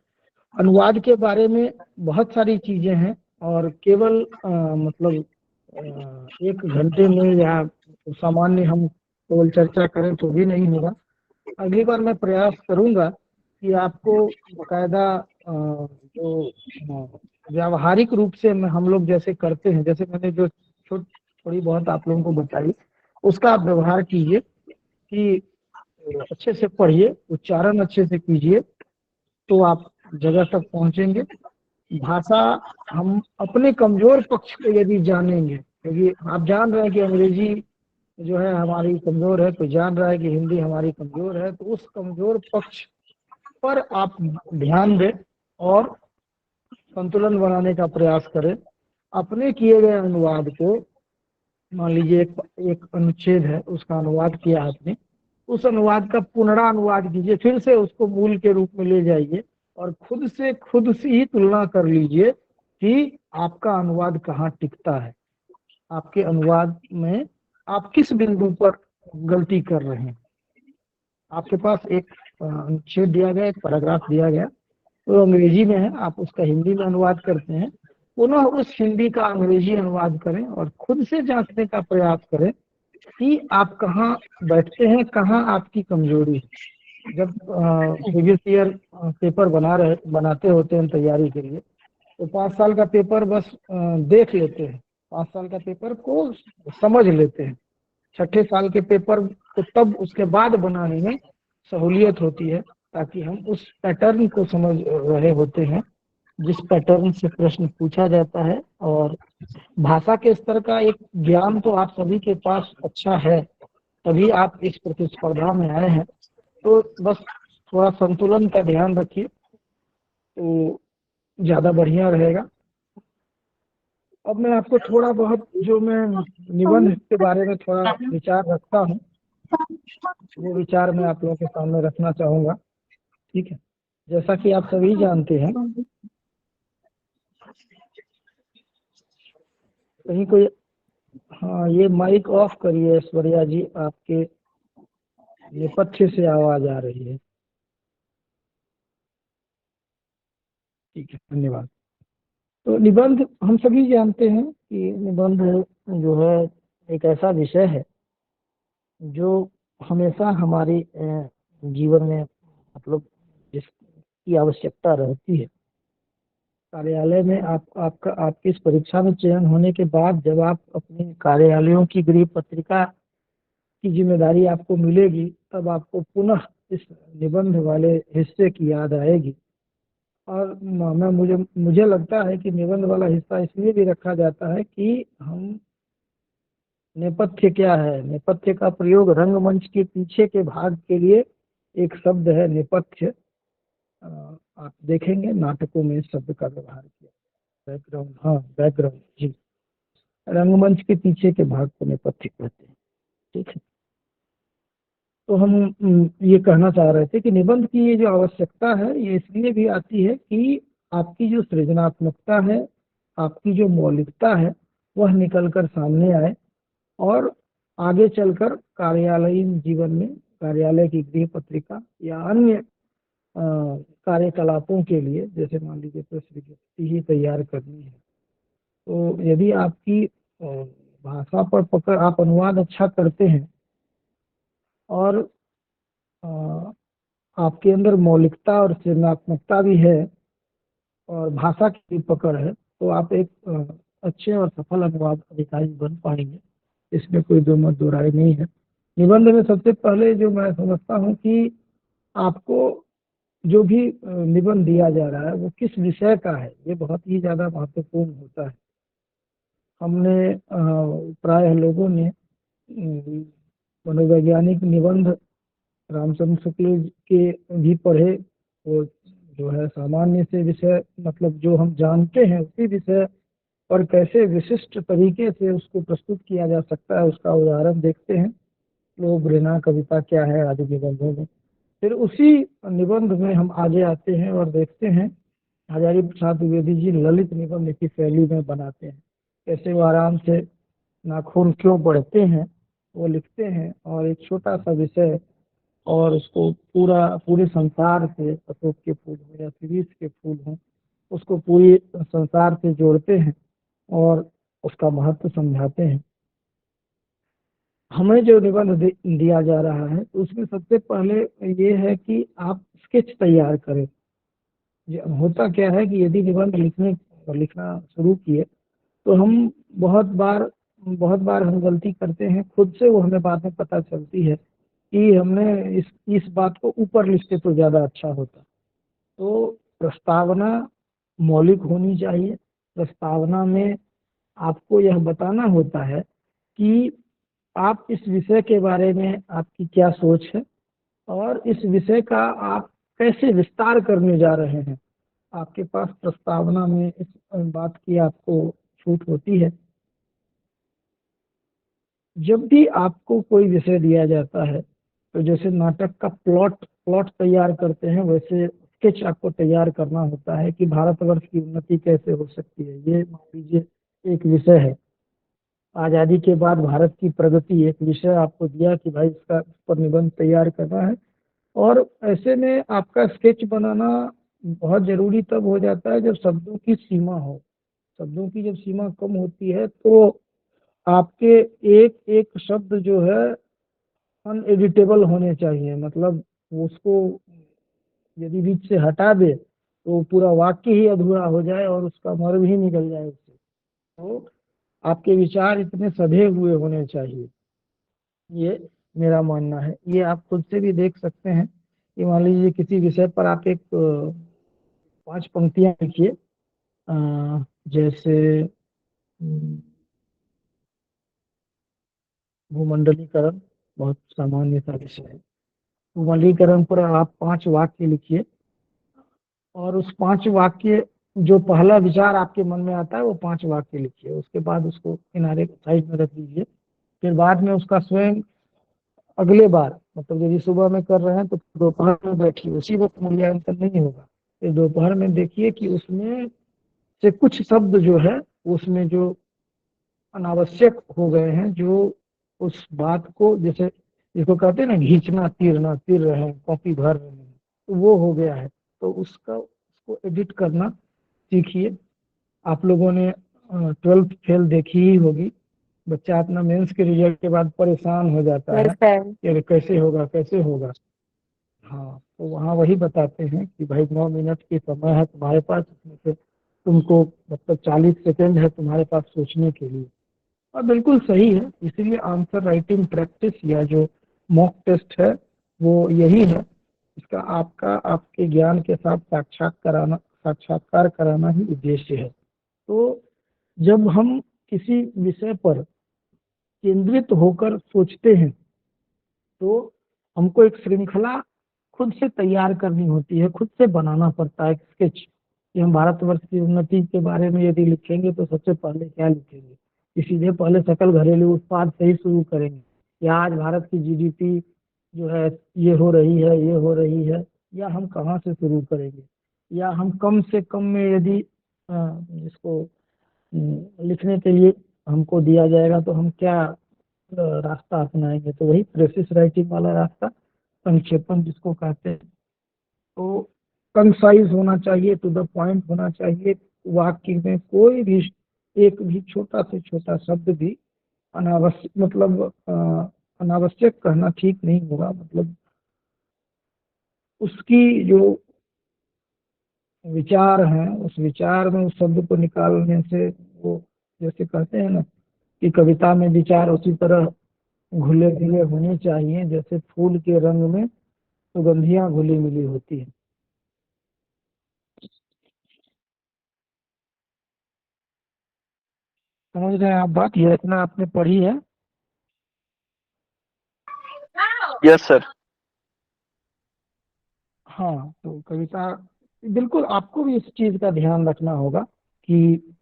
अनुवाद के बारे में बहुत सारी चीजें हैं और केवल मतलब 1 घंटे में या सामान्य हम केवल चर्चा करें तो भी नहीं होगा। अगली बार मैं प्रयास करूंगा कि आपको बकायदा जो व्यावहारिक रूप से हम लोग जैसे करते हैं, जैसे मैंने जो थोड़ी बहुत आप लोगों को बताई, उसका आप व्यवहार कीजिए कि अच्छे से पढ़िए, उच्चारण अच्छे से कीजिए, तो आप जगह तक पहुंचेंगे। भाषा हम अपने कमजोर पक्ष को यदि जानेंगे, क्योंकि आप जान रहे हैं कि अंग्रेजी जो है हमारी कमजोर है, कोई जान रहा है कि हिंदी हमारी कमजोर है, तो उस कमजोर पक्ष पर आप ध्यान दें और संतुलन बनाने का प्रयास करें। अपने किए गए अनुवाद को, मान लीजिए एक अनुच्छेद है, उसका अनुवाद किया आपने, उस अनुवाद का पुनरानुवाद कीजिए, फिर से उसको मूल के रूप में ले जाइए और खुद से ही तुलना कर लीजिए कि आपका अनुवाद कहाँ टिकता है, आपके अनुवाद में आप किस बिंदु पर गलती कर रहे हैं। आपके पास एक अनुच्छेद दिया गया, एक पैराग्राफ दिया गया, तो अंग्रेजी में है, आप उसका हिंदी में अनुवाद करते हैं, पुनः उस हिंदी का अंग्रेजी अनुवाद करें और खुद से जांचने का प्रयास करें कि आप कहाँ बैठते हैं, कहाँ आपकी कमजोरी है। जब प्रीवियस ईयर पेपर बनाते होते हैं तैयारी के लिए, तो 5 साल का पेपर बस देख लेते हैं, 5 साल का पेपर को समझ लेते हैं। 6ठे साल के पेपर को तब उसके बाद बनाने में सहूलियत होती है, ताकि हम उस पैटर्न को समझ रहे होते हैं जिस पैटर्न से प्रश्न पूछा जाता है। और भाषा के स्तर का एक ज्ञान तो आप सभी के पास अच्छा है, तभी आप इस प्रतिस्पर्धा में आए हैं। तो बस थोड़ा संतुलन का ध्यान रखिए तो ज्यादा बढ़िया रहेगा। अब मैं आपको थोड़ा बहुत जो मैं निबंध के बारे में थोड़ा विचार रखता हूँ, वो विचार मैं आप लोगों के सामने रखना चाहूंगा, ठीक है। जैसा कि आप सभी जानते हैं, कहीं कोई, हाँ ये माइक ऑफ करिए ऐश्वर्या जी, आपके नेपथ्य से आवाज आ रही है। ठीक है, धन्यवाद। तो निबंध हम सभी जानते हैं कि निबंध जो है एक ऐसा विषय है जो हमेशा हमारे जीवन में मतलब जिसकी आवश्यकता रहती है। कार्यालय में आपकी इस परीक्षा में चयन होने के बाद जब आप अपने कार्यालयों की गृह पत्रिका की जिम्मेदारी आपको मिलेगी, तब आपको पुनः इस निबंध वाले हिस्से की याद आएगी। और मुझे लगता है कि निबंध वाला हिस्सा इसलिए भी रखा जाता है कि हम नेपथ्य क्या है, नेपथ्य का प्रयोग रंगमंच के पीछे के भाग के लिए एक शब्द है नेपथ्य। आप देखेंगे नाटकों में इस शब्द का व्यवहार किया, बैकग्राउंड। हाँ, बैकग्राउंड जी, रंगमंच के पीछे के भाग को नेपथ्य कहते हैं। ठीक है, तो हम ये कहना चाह रहे थे कि निबंध की ये जो आवश्यकता है ये इसलिए भी आती है कि आपकी जो सृजनात्मकता है, आपकी जो मौलिकता है, वह निकल कर सामने आए और आगे चलकर कार्यालयीन जीवन में कार्यालय की गृह पत्रिका या अन्य कार्यकलापों के लिए, जैसे मान लीजिए प्रेस विज्ञप्ति ही तैयार करनी है, तो यदि आपकी भाषा पर पकड़, आप अनुवाद अच्छा करते हैं और आपके अंदर मौलिकता और सृजनात्मकता भी है और भाषा की भी पकड़ है, तो आप एक अच्छे और सफल अनुवाद अधिकारी बन पाएंगे। इसमें कोई दो राय नहीं है। निबंध में सबसे पहले जो मैं समझता हूँ कि आपको जो भी निबंध दिया जा रहा है वो किस विषय का है, ये बहुत ही ज़्यादा महत्वपूर्ण होता है। हमने प्रायः लोगों ने मनोवैज्ञानिक निबंध रामचंद्र शुक्ल के भी पढ़े, वो जो है सामान्य से विषय, मतलब जो हम जानते हैं उसी विषय पर कैसे विशिष्ट तरीके से उसको प्रस्तुत किया जा सकता है उसका उदाहरण देखते हैं। लोग घृणा कविता क्या है आदि निबंधों में। फिर उसी निबंध में हम आगे आते हैं और देखते हैं हजारी प्रसाद द्विवेदी जी ललित निबंध की शैली में बनाते हैं, कैसे वो आराम से नाखून क्यों बढ़ते हैं वो लिखते हैं और एक छोटा सा विषय और उसको पूरे संसार से, अशोक के फूल हो या शिरीष के फूल हों, उसको पूरी संसार से जोड़ते हैं और उसका महत्व समझाते हैं। हमें जो निबंध दिया जा रहा है उसमें सबसे पहले ये है कि आप स्केच तैयार करें। होता क्या है कि यदि निबंध लिखना शुरू किए तो हम बहुत बार हम गलती करते हैं, खुद से वो हमें बाद में पता चलती है कि हमने इस बात को ऊपर लिखते तो ज़्यादा अच्छा होता। तो प्रस्तावना मौलिक होनी चाहिए। प्रस्तावना में आपको यह बताना होता है कि आप इस विषय के बारे में आपकी क्या सोच है और इस विषय का आप कैसे विस्तार करने जा रहे हैं। आपके पास प्रस्तावना में इस बात की आपको छूट होती है। जब भी आपको कोई विषय दिया जाता है तो जैसे नाटक का प्लॉट तैयार करते हैं, वैसे स्केच आपको तैयार करना होता है कि भारतवर्ष की उन्नति कैसे हो सकती है। ये मान लीजिए एक विषय है, आज़ादी के बाद भारत की प्रगति एक विषय आपको दिया कि भाई इसका पर निबंध तैयार करना है। और ऐसे में आपका स्केच बनाना बहुत ज़रूरी तब हो जाता है जब शब्दों की सीमा हो। शब्दों की जब सीमा कम होती है तो आपके एक एक शब्द जो है अनएडिटेबल होने चाहिए, मतलब उसको यदि बीच से हटा दे तो पूरा वाक्य ही अधूरा हो जाए और उसका मर्म ही निकल जाए उससे। तो आपके विचार इतने सधे हुए होने चाहिए, ये मेरा मानना है। ये आप खुद से भी देख सकते हैं कि मान लीजिए किसी विषय पर आप एक 5 पंक्तियां लिखिए, जैसे भूमंडलीकरण बहुत सामान्य सा विषय है। भूमंडलीकरण पर आप 5 वाक्य लिखिए और उस 5 वाक्य जो पहला विचार आपके मन में आता है वो 5 वाक्य लिखिए। उसके बाद उसको किनारे साइड में रख दीजिए। फिर बाद में उसका स्वयं अगले बार, मतलब यदि सुबह में कर रहे हैं तो दोपहर में बैठिए, उसी वक्त मूल्यांकन नहीं होगा। फिर दोपहर में देखिए कि उसमें से कुछ शब्द जो है उसमें जो अनावश्यक हो गए हैं, जो उस बात को, जैसे जिसको कहते हैं ना घींचना तीर रहे हैं, कॉपी भर रहे हैं, तो वो हो गया है। तो उसको एडिट करना सीखिए। आप लोगों ने 12th फेल देखी ही होगी। बच्चा अपना मेंस के रिजल्ट के बाद परेशान हो जाता है यस सर। कि अरे कैसे होगा कैसे होगा। हाँ, तो वहाँ वही बताते हैं कि भाई 9 मिनट की समय है तुम्हारे पास, इसमें से तुमको मतलब 40 सेकंड है तुम्हारे पास सोचने के लिए। और बिल्कुल सही है, इसीलिए आंसर राइटिंग प्रैक्टिस या जो मॉक टेस्ट है वो यही है। इसका आपका आपके ज्ञान के साथ साक्षात्कार कराना ही उद्देश्य है। तो जब हम किसी विषय पर केंद्रित होकर सोचते हैं तो हमको एक श्रृंखला खुद से तैयार करनी होती है, खुद से बनाना पड़ता है एक स्केच कि हम भारतवर्ष की उन्नति के बारे में यदि लिखेंगे तो सबसे पहले क्या लिखेंगे, कि सीधे पहले सकल घरेलू उत्पाद से ही शुरू करेंगे या आज भारत की जीडीपी जो है ये हो रही है ये हो रही है, या हम कहाँ से शुरू करेंगे, या हम कम से कम में यदि इसको लिखने के लिए हमको दिया जाएगा तो हम क्या रास्ता अपनाएंगे। तो वही प्रेसिस राइटिंग वाला रास्ता, संक्षेपण जिसको कहते हैं। तो कंसाइज होना चाहिए, टू द पॉइंट होना चाहिए। वाक्य में कोई भी एक भी छोटा से छोटा शब्द भी अनावश्यक मतलब अनावश्यक कहना ठीक नहीं होगा। मतलब उसकी जो विचार है उस विचार में उस शब्द को निकालने से वो जैसे कहते हैं ना कि कविता में विचार उसी तरह घुले घुले होने चाहिए जैसे फूल के रंग में सुगंधियां घुली मिली होती है। समझ रहे हैं आप बात, ये इतना आपने पढ़ी है। Yes sir. हाँ, तो कविता बिल्कुल आपको भी इस चीज का ध्यान रखना होगा कि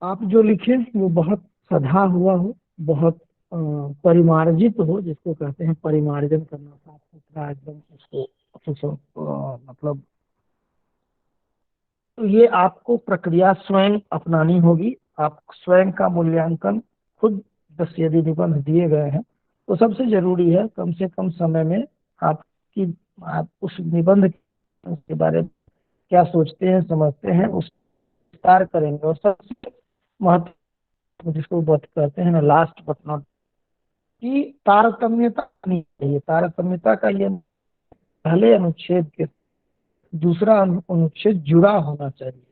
आप जो लिखें वो बहुत सधा हुआ हो, बहुत परिमार्जित हो, जिसको कहते हैं परिमार्जन करना, साफ सुथरा एकदम उसको मतलब। तो ये आपको प्रक्रिया स्वयं अपनानी होगी। आप स्वयं का मूल्यांकन खुद 10 यदि निबंध दिए गए हैं तो सबसे जरूरी है कम से कम समय में आप उस निबंध के बारे में क्या सोचते हैं समझते हैं उस विस्तार करेंगे। और सबसे महत्व जिसको बात कहते हैं ना लास्ट बट नॉट कि तारतम्यता नहीं चाहिए। तारतम्यता का ये पहले अनुच्छेद के दूसरा अनुच्छेद जुड़ा होना चाहिए,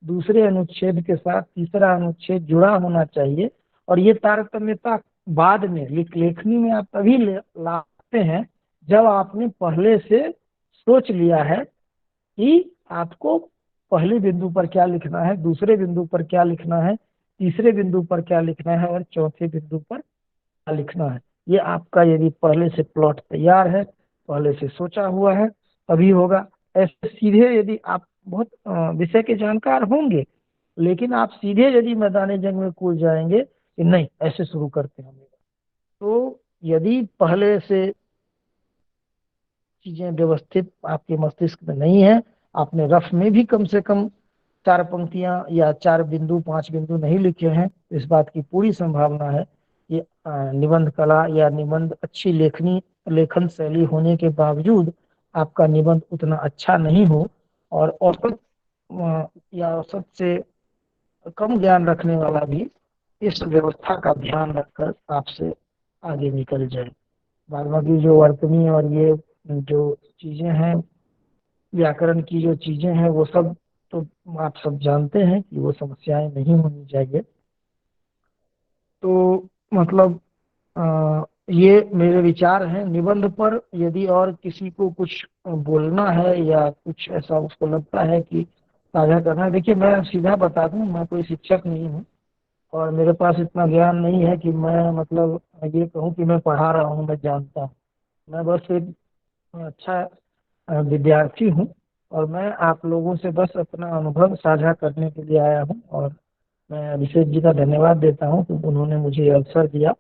दूसरे अनुच्छेद के साथ तीसरा अनुच्छेद जुड़ा होना चाहिए। और ये तारतम्यता बाद में लेखनी में आप तभी लाते हैं जब आपने पहले से सोच लिया है कि आपको पहले बिंदु पर क्या लिखना है, दूसरे बिंदु पर क्या लिखना है, तीसरे बिंदु पर क्या लिखना है और चौथे बिंदु पर क्या लिखना है। ये आपका यदि पहले से प्लॉट तैयार है, पहले से सोचा हुआ है, तभी होगा। ऐसे सीधे यदि आप बहुत विषय के जानकार होंगे लेकिन आप सीधे यदि मैदान जंग में कूद जाएंगे कि नहीं ऐसे शुरू करते हैं, तो यदि पहले से चीजें व्यवस्थित आपके मस्तिष्क में नहीं है, आपने रफ में भी कम से कम 4 पंक्तियां या 4 बिंदु 5 बिंदु नहीं लिखे हैं, इस बात की पूरी संभावना है कि निबंध कला या निबंध अच्छी लेखन शैली होने के बावजूद आपका निबंध उतना अच्छा नहीं हो और औसत या औसत से कम ज्ञान रखने वाला भी इस व्यवस्था का ध्यान रखकर आपसे आगे निकल जाए। बाद बाकी जो वर्तनी और ये जो चीजें हैं व्याकरण की जो चीजें हैं वो सब तो आप सब जानते हैं कि वो समस्याएं नहीं होनी चाहिए। तो मतलब ये मेरे विचार हैं निबंध पर। यदि और किसी को कुछ बोलना है या कुछ ऐसा उसको लगता है कि साझा करना है, देखिए मैं सीधा बता दूं मैं कोई शिक्षक नहीं हूँ और मेरे पास इतना ज्ञान नहीं है कि मैं मतलब ये कहूँ कि मैं पढ़ा रहा हूँ, मैं जानता हूँ। मैं बस एक अच्छा विद्यार्थी हूँ और मैं आप लोगों से बस अपना अनुभव साझा करने के लिए आया हूँ। और मैं अभिषेक जी का धन्यवाद देता हूँ कि उन्होंने मुझे अवसर दिया।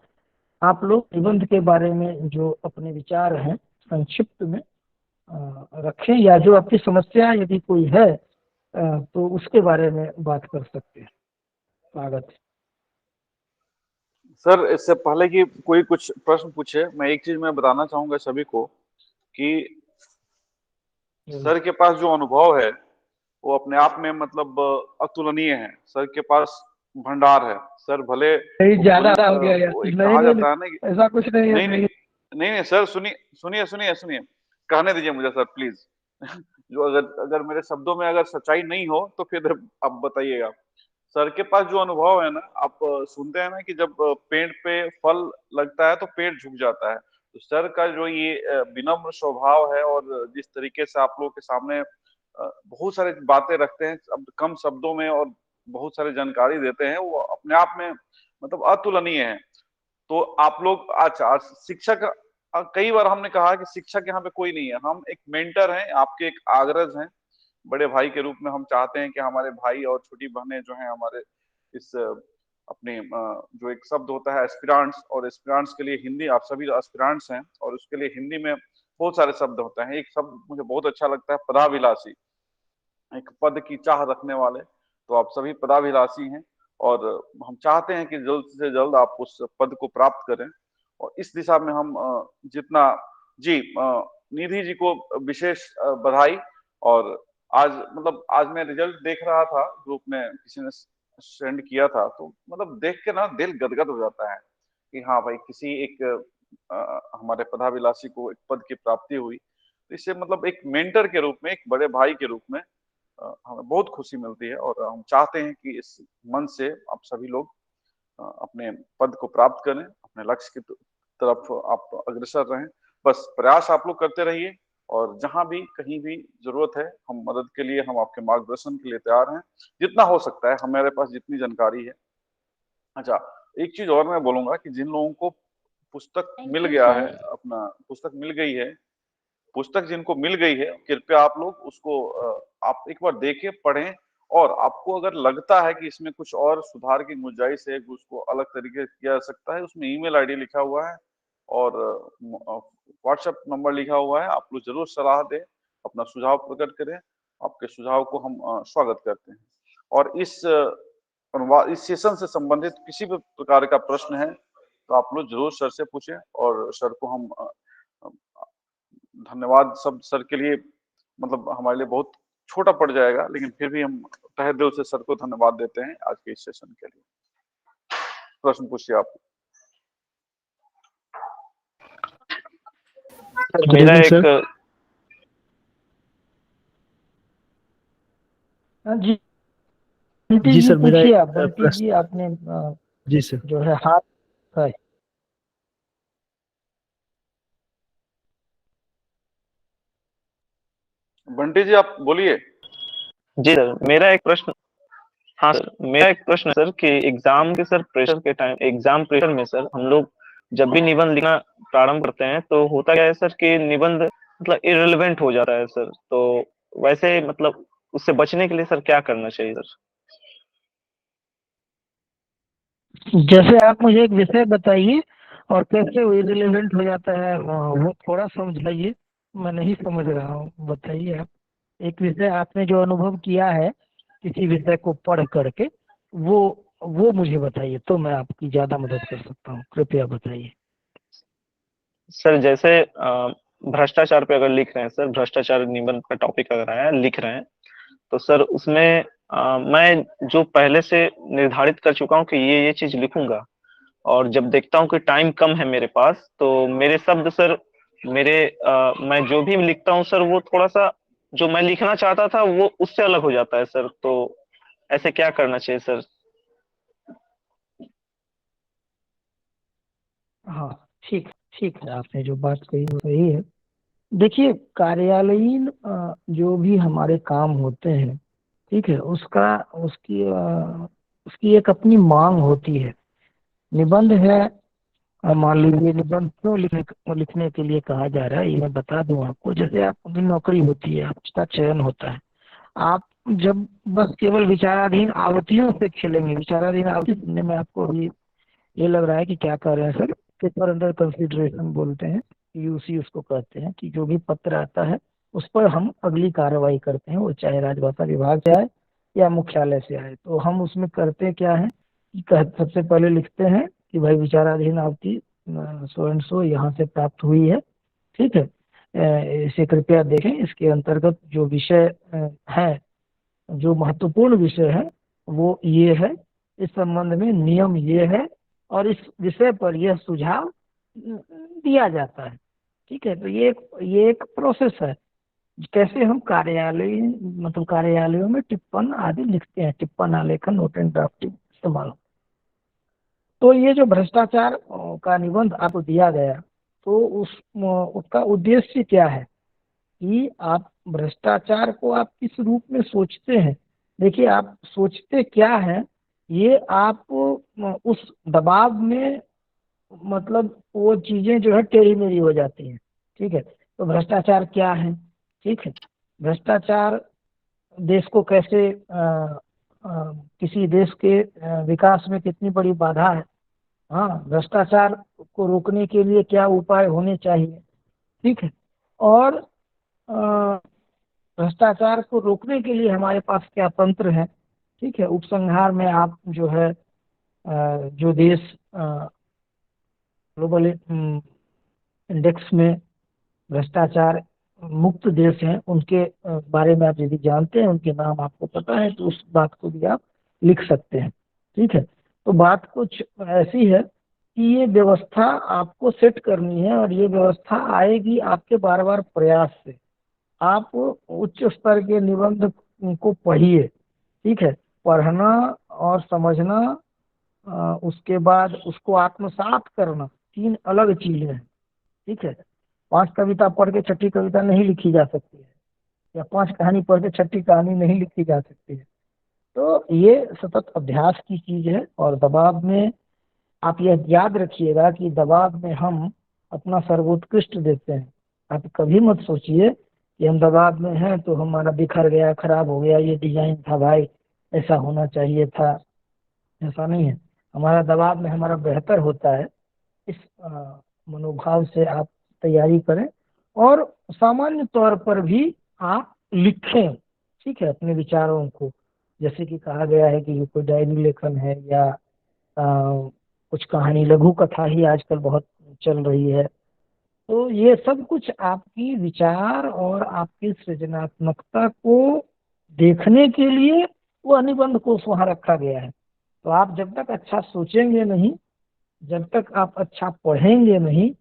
आप लोग निबंध के बारे में जो अपने विचार हैं संक्षिप्त में रखें या जो आपकी समस्या यदि कोई है तो उसके बारे में बात कर सकते हैं। स्वागत है सर। इससे पहले कि कोई कुछ प्रश्न पूछे, मैं एक चीज मैं बताना चाहूंगा सभी को कि सर के पास जो अनुभव है वो अपने आप में मतलब अतुलनीय है। सर के पास भंडार है। सर भले ज्यादा हो गया यार। वो एक नहीं कहा नहीं जाता है ना कि ऐसा कुछ नहीं है। नहीं नहीं नहीं नहीं सर, सुनिए, कहने दीजिए मुझे सर प्लीज। जो अगर मेरे शब्दों में अगर सच्चाई नहीं हो तो फिर आप बताइएगा। सर के पास जो अनुभव है ना, आप सुनते हैं ना कि जब पेड़ पे फल लगता है तो पेड़ झुक जाता है। तो सर का जो ये विनम्र स्वभाव है और जिस तरीके से आप लोगों के सामने बहुत सारी बातें रखते हैं कम शब्दों में और बहुत सारी जानकारी देते हैं, वो अपने आप में मतलब अतुलनीय है। तो आप लोग अच्छा शिक्षक, कई बार हमने कहा कि शिक्षक यहाँ पे कोई नहीं है, हम एक मेंटर हैं, आपके एक आग्रज हैं। बड़े भाई के रूप में हम चाहते हैं कि हमारे भाई और छोटी बहनें जो हैं हमारे इस अपने जो एक शब्द होता है एस्पिरेंट्स, और एस्पिरेंट्स के लिए हिंदी, आप सभी एस्पिरेंट्स हैं और उसके लिए हिंदी में बहुत सारे शब्द होते हैं। एक शब्द मुझे बहुत अच्छा लगता है, पदाभिलाषी, एक पद की चाह रखने वाले। तो आप सभी पदाभिलाषी हैं और हम चाहते हैं कि जल्द से जल्द आप उस पद को प्राप्त करें। और इस दिशा में हम जितना जी निधि जी को विशेष बधाई। और आज मैं रिजल्ट देख रहा था, ग्रुप में किसी ने सेंड किया था, तो मतलब देख के ना दिल गदगद हो जाता है कि हाँ भाई किसी एक हमारे पदाभिलाषी को एक पद की प्राप्ति हुई। तो इससे मतलब एक मेंटर के रूप में, एक बड़े भाई के रूप में हमें बहुत खुशी मिलती है और हम चाहते हैं कि इस मन से आप सभी लोग अपने पद को प्राप्त करें, अपने लक्ष्य की तरफ आप अग्रसर रहें। बस प्रयास आप लोग करते रहिए और जहां भी कहीं भी जरूरत है हम मदद के लिए, हम आपके मार्गदर्शन के लिए तैयार हैं, जितना हो सकता है हमारे पास जितनी जानकारी है। अच्छा, एक चीज और मैं बोलूंगा कि जिन लोगों को पुस्तक मिल गया है, अपना पुस्तक मिल गई है, पुस्तक जिनको मिल गई है, कृपया आप लोग उसको आप एक बार देखें, पढ़ें। और आपको अगर लगता है कि इसमें कुछ और सुधार की गुंजाइश है, उसको अलग तरीके से किया जा सकता है, उसमें ईमेल आईडी लिखा हुआ है और व्हाट्सएप नंबर लिखा हुआ है। आप लोग जरूर सलाह दें, अपना सुझाव प्रकट करें, आपके सुझाव को हम स्वागत करते हैं। और इस सेशन से संबंधित किसी भी प्रकार का प्रश्न है तो आप लोग जरूर सर से पूछें और सर को हम धन्यवाद सब सर के लिए, मतलब हमारे लिए बहुत छोटा पड़ जाएगा, लेकिन फिर भी हम तहे दिल से सर को धन्यवाद देते हैं आज के इस सेशन के लिए। प्रश्न पूछिए आप। मेरा एक जी जी सर, पूछिए आप। बंटी जी आपने जी सर जो है हाथ है। बंटी जी आप बोलिए। जी सर, मेरा एक प्रश्न, हाँ सर, मेरा एक प्रश्न है सर कि एग्जाम के सर प्रेशर के टाइम, एग्जाम प्रेशर में सर हम लोग जब भी निबंध लिखना प्रारंभ करते हैं तो होता क्या है सर कि निबंध मतलब इररिलेवेंट हो जाता है सर। तो वैसे मतलब उससे बचने के लिए सर क्या करना चाहिए सर? जैसे आप मुझे एक विषय बताइए और कैसे वो इररिलेवेंट हो जाता है, वो थोड़ा समझाइए, मैं नहीं समझ रहा हूँ, बताइए आप। एक विषय आपने जो अनुभव किया है किसी विषय को पढ़ करके, वो मुझे बताइए तो मैं आपकी ज्यादा मदद कर सकता हूँ, कृपया बताइए। सर जैसे भ्रष्टाचार पे अगर लिख रहे हैं सर, भ्रष्टाचार निबंध का टॉपिक अगर आया लिख रहे हैं तो सर उसमें मैं जो पहले से निर्धारित कर चुका हूँ कि ये चीज लिखूंगा, और जब देखता हूँ कि टाइम कम है मेरे पास तो मेरे शब्द सर मैं जो भी लिखता हूँ सर वो थोड़ा सा जो मैं लिखना चाहता था वो उससे अलग हो जाता है सर। तो ऐसे क्या करना चाहिए सर? हाँ ठीक है, आपने जो बात कही वो सही है। देखिए, कार्यालयीन जो भी हमारे काम होते हैं, ठीक है, उसकी एक अपनी मांग होती है। निबंध है, मान लीजिए निबंध क्यों लिखने के लिए कहा जा रहा है ये मैं बता दूं आपको। जैसे आपकी नौकरी होती है, आपका चयन होता है, आप जब बस केवल विचाराधीन आवृत्तियों से खेलेंगे, विचाराधीन आवृत्ति सुनने में आपको अभी ये लग रहा है कि क्या कर रहे हैं सर, पेपर अंडर कंसिडरेशन बोलते हैं, यूसी उसको कहते हैं, कि जो भी पत्र आता है उस पर हम अगली कार्रवाई करते हैं, वो चाहे राजभाषा विभाग से आए या मुख्यालय से आए। तो हम उसमें करते क्या है कि सबसे पहले लिखते हैं कि भाई विचाराधीन आवृत्ति सो एंड सो यहाँ से प्राप्त हुई है, ठीक है, इसे कृपया देखें, इसके अंतर्गत जो विषय है जो महत्वपूर्ण विषय है वो ये है, इस संबंध में नियम ये है और इस विषय पर यह सुझाव दिया जाता है। ठीक है, तो ये एक प्रोसेस है, कैसे हम कार्यालयों में टिप्पण आदि लिखते हैं, टिप्पण आलेखन, नोट एंड ड्राफ्टिंग इस्तेमाल। तो ये जो भ्रष्टाचार का निबंध आपको दिया गया, तो उसका उद्देश्य क्या है कि आप भ्रष्टाचार को आप किस रूप में सोचते हैं। देखिए, आप सोचते क्या है, ये आप उस दबाव में मतलब वो चीजें जो है टेढ़ी मेढ़ी हो जाती हैं। ठीक है, तो भ्रष्टाचार क्या है? ठीक है, भ्रष्टाचार देश को कैसे किसी देश के विकास में कितनी बड़ी बाधा है। हाँ, भ्रष्टाचार को रोकने के लिए क्या उपाय होने चाहिए। ठीक है, और भ्रष्टाचार को रोकने के लिए हमारे पास क्या तंत्र है। ठीक है, उपसंहार में आप जो है जो देश ग्लोबल इंडेक्स में भ्रष्टाचार मुक्त देश हैं, उनके बारे में आप यदि जानते हैं, उनके नाम आपको पता है, तो उस बात को भी आप लिख सकते हैं। ठीक है, तो बात कुछ ऐसी है कि ये व्यवस्था आपको सेट करनी है और ये व्यवस्था आएगी आपके बार बार प्रयास से। आप उच्च स्तर के निबंध को पढ़िए। ठीक है, पढ़ना और समझना, उसके बाद उसको आत्मसात करना, 3 अलग चीजें हैं। ठीक है, 5 कविता पढ़ के 6ठी कविता नहीं लिखी जा सकती है, या 5 कहानी पढ़ के 6ठी कहानी नहीं लिखी जा सकती है। तो ये सतत अभ्यास की चीज है। और दबाव में आप यह याद रखिएगा कि दबाव में हम अपना सर्वोत्कृष्ट देते हैं। आप कभी मत सोचिए कि हम दबाव में हैं तो हमारा बिखर गया, खराब हो गया, ये डिजाइन था भाई, ऐसा होना चाहिए था। ऐसा नहीं है, हमारा दबाव में हमारा बेहतर होता है। इस मनोभाव से आप तैयारी करें और सामान्य तौर पर भी आप लिखें। ठीक है, अपने विचारों को, जैसे कि कहा गया है कि कोई डायरी लेखन है या कुछ कहानी, लघु कथा ही आजकल बहुत चल रही है। तो ये सब कुछ आपकी विचार और आपकी सृजनात्मकता को देखने के लिए वो निबंध कोश वहाँ रखा गया है। तो आप जब तक अच्छा सोचेंगे नहीं, जब तक आप अच्छा पढ़ेंगे नहीं,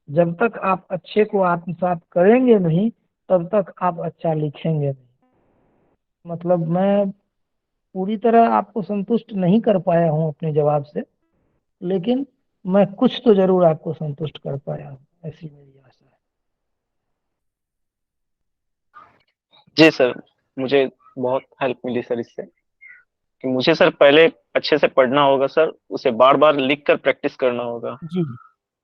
जब तक आप अच्छे को आत्मसात करेंगे नहीं, तब तक आप अच्छा लिखेंगे नहीं। मतलब मैं पूरी तरह आपको संतुष्ट नहीं कर पाया हूँ अपने जवाब से, लेकिन मैं कुछ तो जरूर आपको संतुष्ट कर पाया हूँ, ऐसी मेरी आशा है। जी सर, मुझे बहुत हेल्प मिली सर इससे, कि मुझे सर पहले अच्छे से पढ़ना होगा सर, उसे बार बार लिख कर प्रैक्टिस करना होगा। जी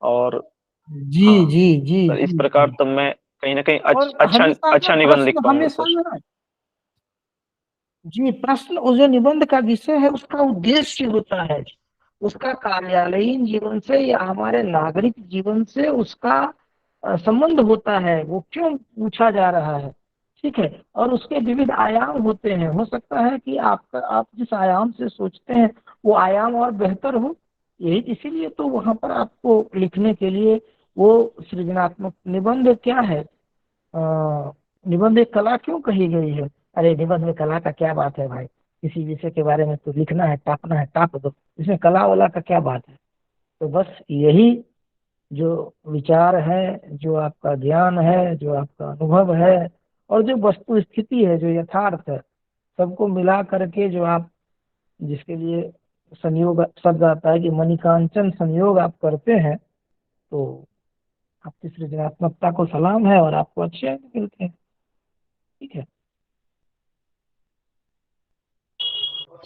और जी हाँ जी जी सर, इस जी प्रकार तब मैं कहीं ना कहीं और अच्छा निबंध लिख पाऊंगा हमेशा सर। ना, जी, प्रश्न, वो जो निबंध का विषय है उसका उद्देश्य होता है, उसका कार्यालयीन जीवन से या हमारे नागरिक जीवन से उसका संबंध होता है, वो क्यों पूछा जा रहा है। ठीक है, और उसके विविध आयाम होते हैं। हो सकता है कि आप जिस आयाम से सोचते हैं वो आयाम और बेहतर हो, यही इसीलिए तो वहां पर आपको लिखने के लिए वो सृजनात्मक निबंध क्या है, निबंध एक कला क्यों कही गई है। अरे निबंध में कला का क्या बात है भाई, किसी विषय के बारे में तो लिखना है, टापना है, टाप दो, इसमें कला वाला का क्या बात है। तो बस यही जो विचार है, जो आपका ज्ञान है, जो आपका अनुभव है और जो वस्तु स्थिति है, जो यथार्थ है, सबको मिला करके जो आप, जिसके लिए संयोग शब्द आता है कि मणिकांचन संयोग आप करते हैं, तो आपकी सृजनात्मकता को सलाम है और आपको अच्छे अंक मिलते हैं। ठीक है,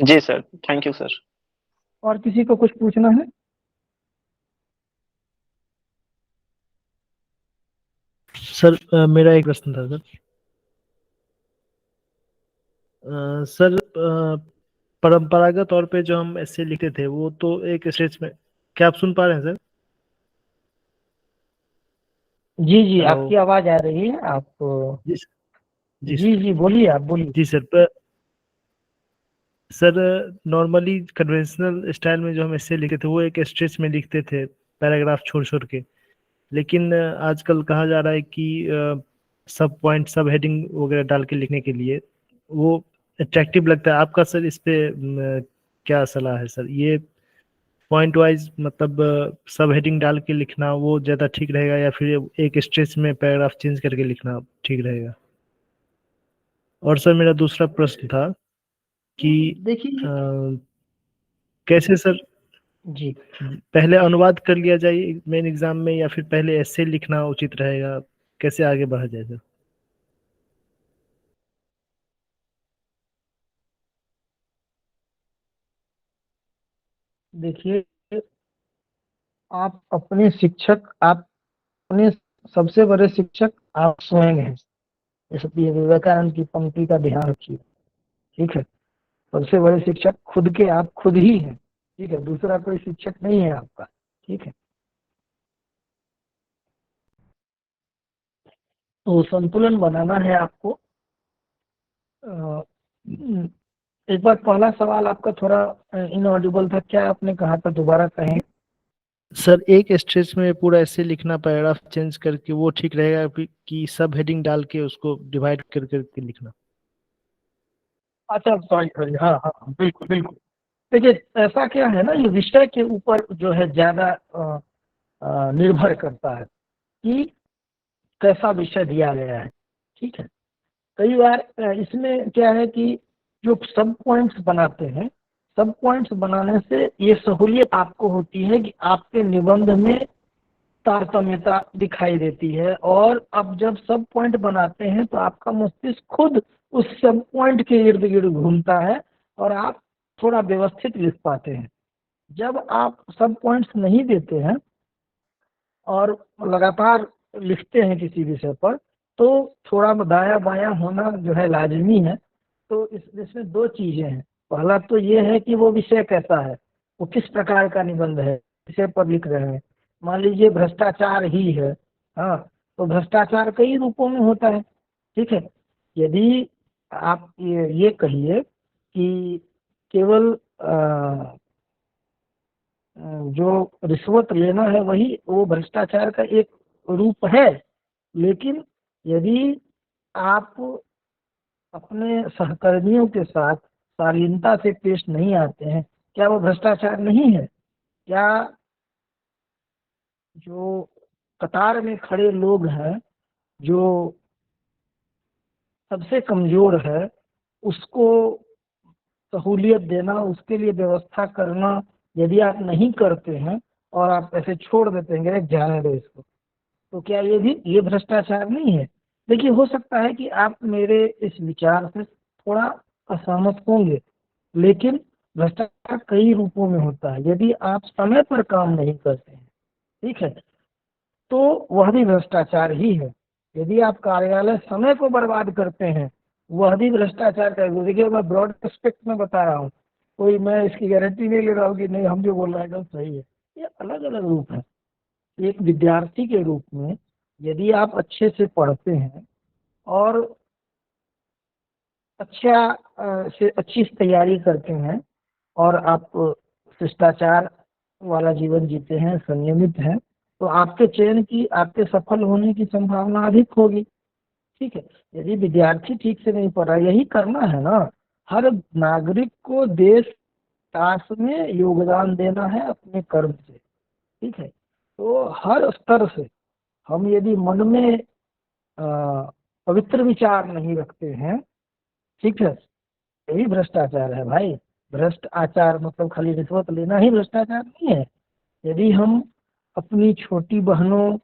जी सर, थैंक यू सर। और किसी को कुछ पूछना है? सर मेरा एक प्रश्न था सर। सर परंपरागत तौर पे जो हम ऐसे लिखते थे वो तो एक स्टेज में, क्या आप सुन पा रहे हैं सर? जी जी, हेलो। आपकी आवाज आ रही है। आप जी जी जी बोलिए, आप बोलिए। जी सर नॉर्मली कन्वेंशनल स्टाइल में जो हम ऐसे लिखते थे वो एक स्ट्रेच में लिखते थे, पैराग्राफ छोड़ छोड़ के। लेकिन आजकल कहा जा रहा है कि सब पॉइंट, सब हेडिंग वगैरह डाल के लिखने के लिए वो अट्रैक्टिव लगता है। आपका सर इस पे क्या सलाह है सर? ये पॉइंट वाइज मतलब सब हेडिंग डाल के लिखना वो ज्यादा ठीक रहेगा, या फिर एक स्ट्रेच में पैराग्राफ चेंज करके लिखना ठीक रहेगा? और सर मेरा दूसरा प्रश्न था कि देखिए कैसे सर जी, पहले अनुवाद कर लिया जाए मेन एग्जाम में, या फिर पहले ऐसे लिखना उचित रहेगा? कैसे आगे बढ़ा जाए सर? देखिए आप अपने शिक्षक, आप अपने सबसे बड़े शिक्षक आप स्वयं हैं। इसलिए विवेकानंद की पंक्ति का ध्यान रखिए, ठीक है। सबसे बड़े शिक्षक खुद के आप खुद ही हैं, ठीक है, दूसरा कोई शिक्षक नहीं है आपका, ठीक है। तो संतुलन बनाना है आपको। एक बार पहला सवाल आपका थोड़ा इनऑडिबल था, क्या आपने कहा था, दोबारा कहें। सर एक स्ट्रेच में पूरा ऐसे लिखना, पैराग्राफ चेंज करके, वो ठीक रहेगा कि सब हेडिंग डाल के उसको डिवाइड कर करके लिखना? अच्छा सॉरी सॉरी, हाँ हाँ हाँ, बिल्कुल बिल्कुल। देखिए ऐसा क्या है ना, ये विषय के ऊपर जो है ज्यादा निर्भर करता है कि कैसा विषय दिया गया है, ठीक है। कई बार इसमें क्या है कि जो सब पॉइंट्स बनाते हैं, सब पॉइंट्स बनाने से ये सहूलियत आपको होती है कि आपके निबंध में तारतम्यता दिखाई देती है, और अब जब सब पॉइंट बनाते हैं तो आपका मस्तिष्क खुद उस सब पॉइंट के इर्द गिर्द घूमता है और आप थोड़ा व्यवस्थित लिख पाते हैं। जब आप सब पॉइंट्स नहीं देते हैं और लगातार लिखते हैं किसी विषय पर, तो थोड़ा दाया बाया होना जो है लाजमी है। तो इसमें दो चीजें हैं। पहला तो ये है कि वो विषय कैसा है, वो किस प्रकार का निबंध है, विषय पर लिख रहे हैं। मान लीजिए भ्रष्टाचार ही है, हाँ, तो भ्रष्टाचार कई रूपों में होता है, ठीक है। यदि आप ये कहिए कि केवल जो रिश्वत लेना है वही वो भ्रष्टाचार का एक रूप है, लेकिन यदि आप अपने सहकर्मियों के साथ शालीनता से पेश नहीं आते हैं, क्या वो भ्रष्टाचार नहीं है? क्या जो कतार में खड़े लोग हैं, जो सबसे कमजोर है, उसको सहूलियत देना, उसके लिए व्यवस्था करना, यदि आप नहीं करते हैं और आप ऐसे छोड़ देते हैं कि जाने दो इसको, तो क्या ये भ्रष्टाचार नहीं है? देखिए हो सकता है कि आप मेरे इस विचार से थोड़ा असहमत होंगे, लेकिन भ्रष्टाचार कई रूपों में होता है। यदि आप समय पर काम नहीं करते हैं, ठीक है, तो वह भी भ्रष्टाचार ही है। यदि आप कार्यालय समय को बर्बाद करते हैं, वह भी भ्रष्टाचार का। देखिए मैं ब्रॉड एस्पेक्ट में बता रहा हूँ, कोई मैं इसकी गारंटी नहीं ले रहा हूँ कि नहीं हम जो बोल रहे हैं सही है। ये अलग अलग रूप है। एक विद्यार्थी के रूप में यदि आप अच्छे से पढ़ते हैं और से अच्छी तैयारी करते हैं और आप शिष्टाचार वाला जीवन जीते हैं, संयमित हैं, तो आपके चयन की, आपके सफल होने की संभावना अधिक होगी, ठीक है। यदि विद्यार्थी ठीक से नहीं पढ़ रहा, यही करना है ना, हर नागरिक को देश विकास में योगदान देना है अपने कर्म से, ठीक है। तो हर स्तर से हम यदि मन में पवित्र विचार नहीं रखते हैं, ठीक है, यही भ्रष्टाचार है भाई। भ्रष्ट आचार मतलब खाली रिश्वत लेना ही भ्रष्टाचार नहीं है। यदि हम अपनी छोटी बहनों,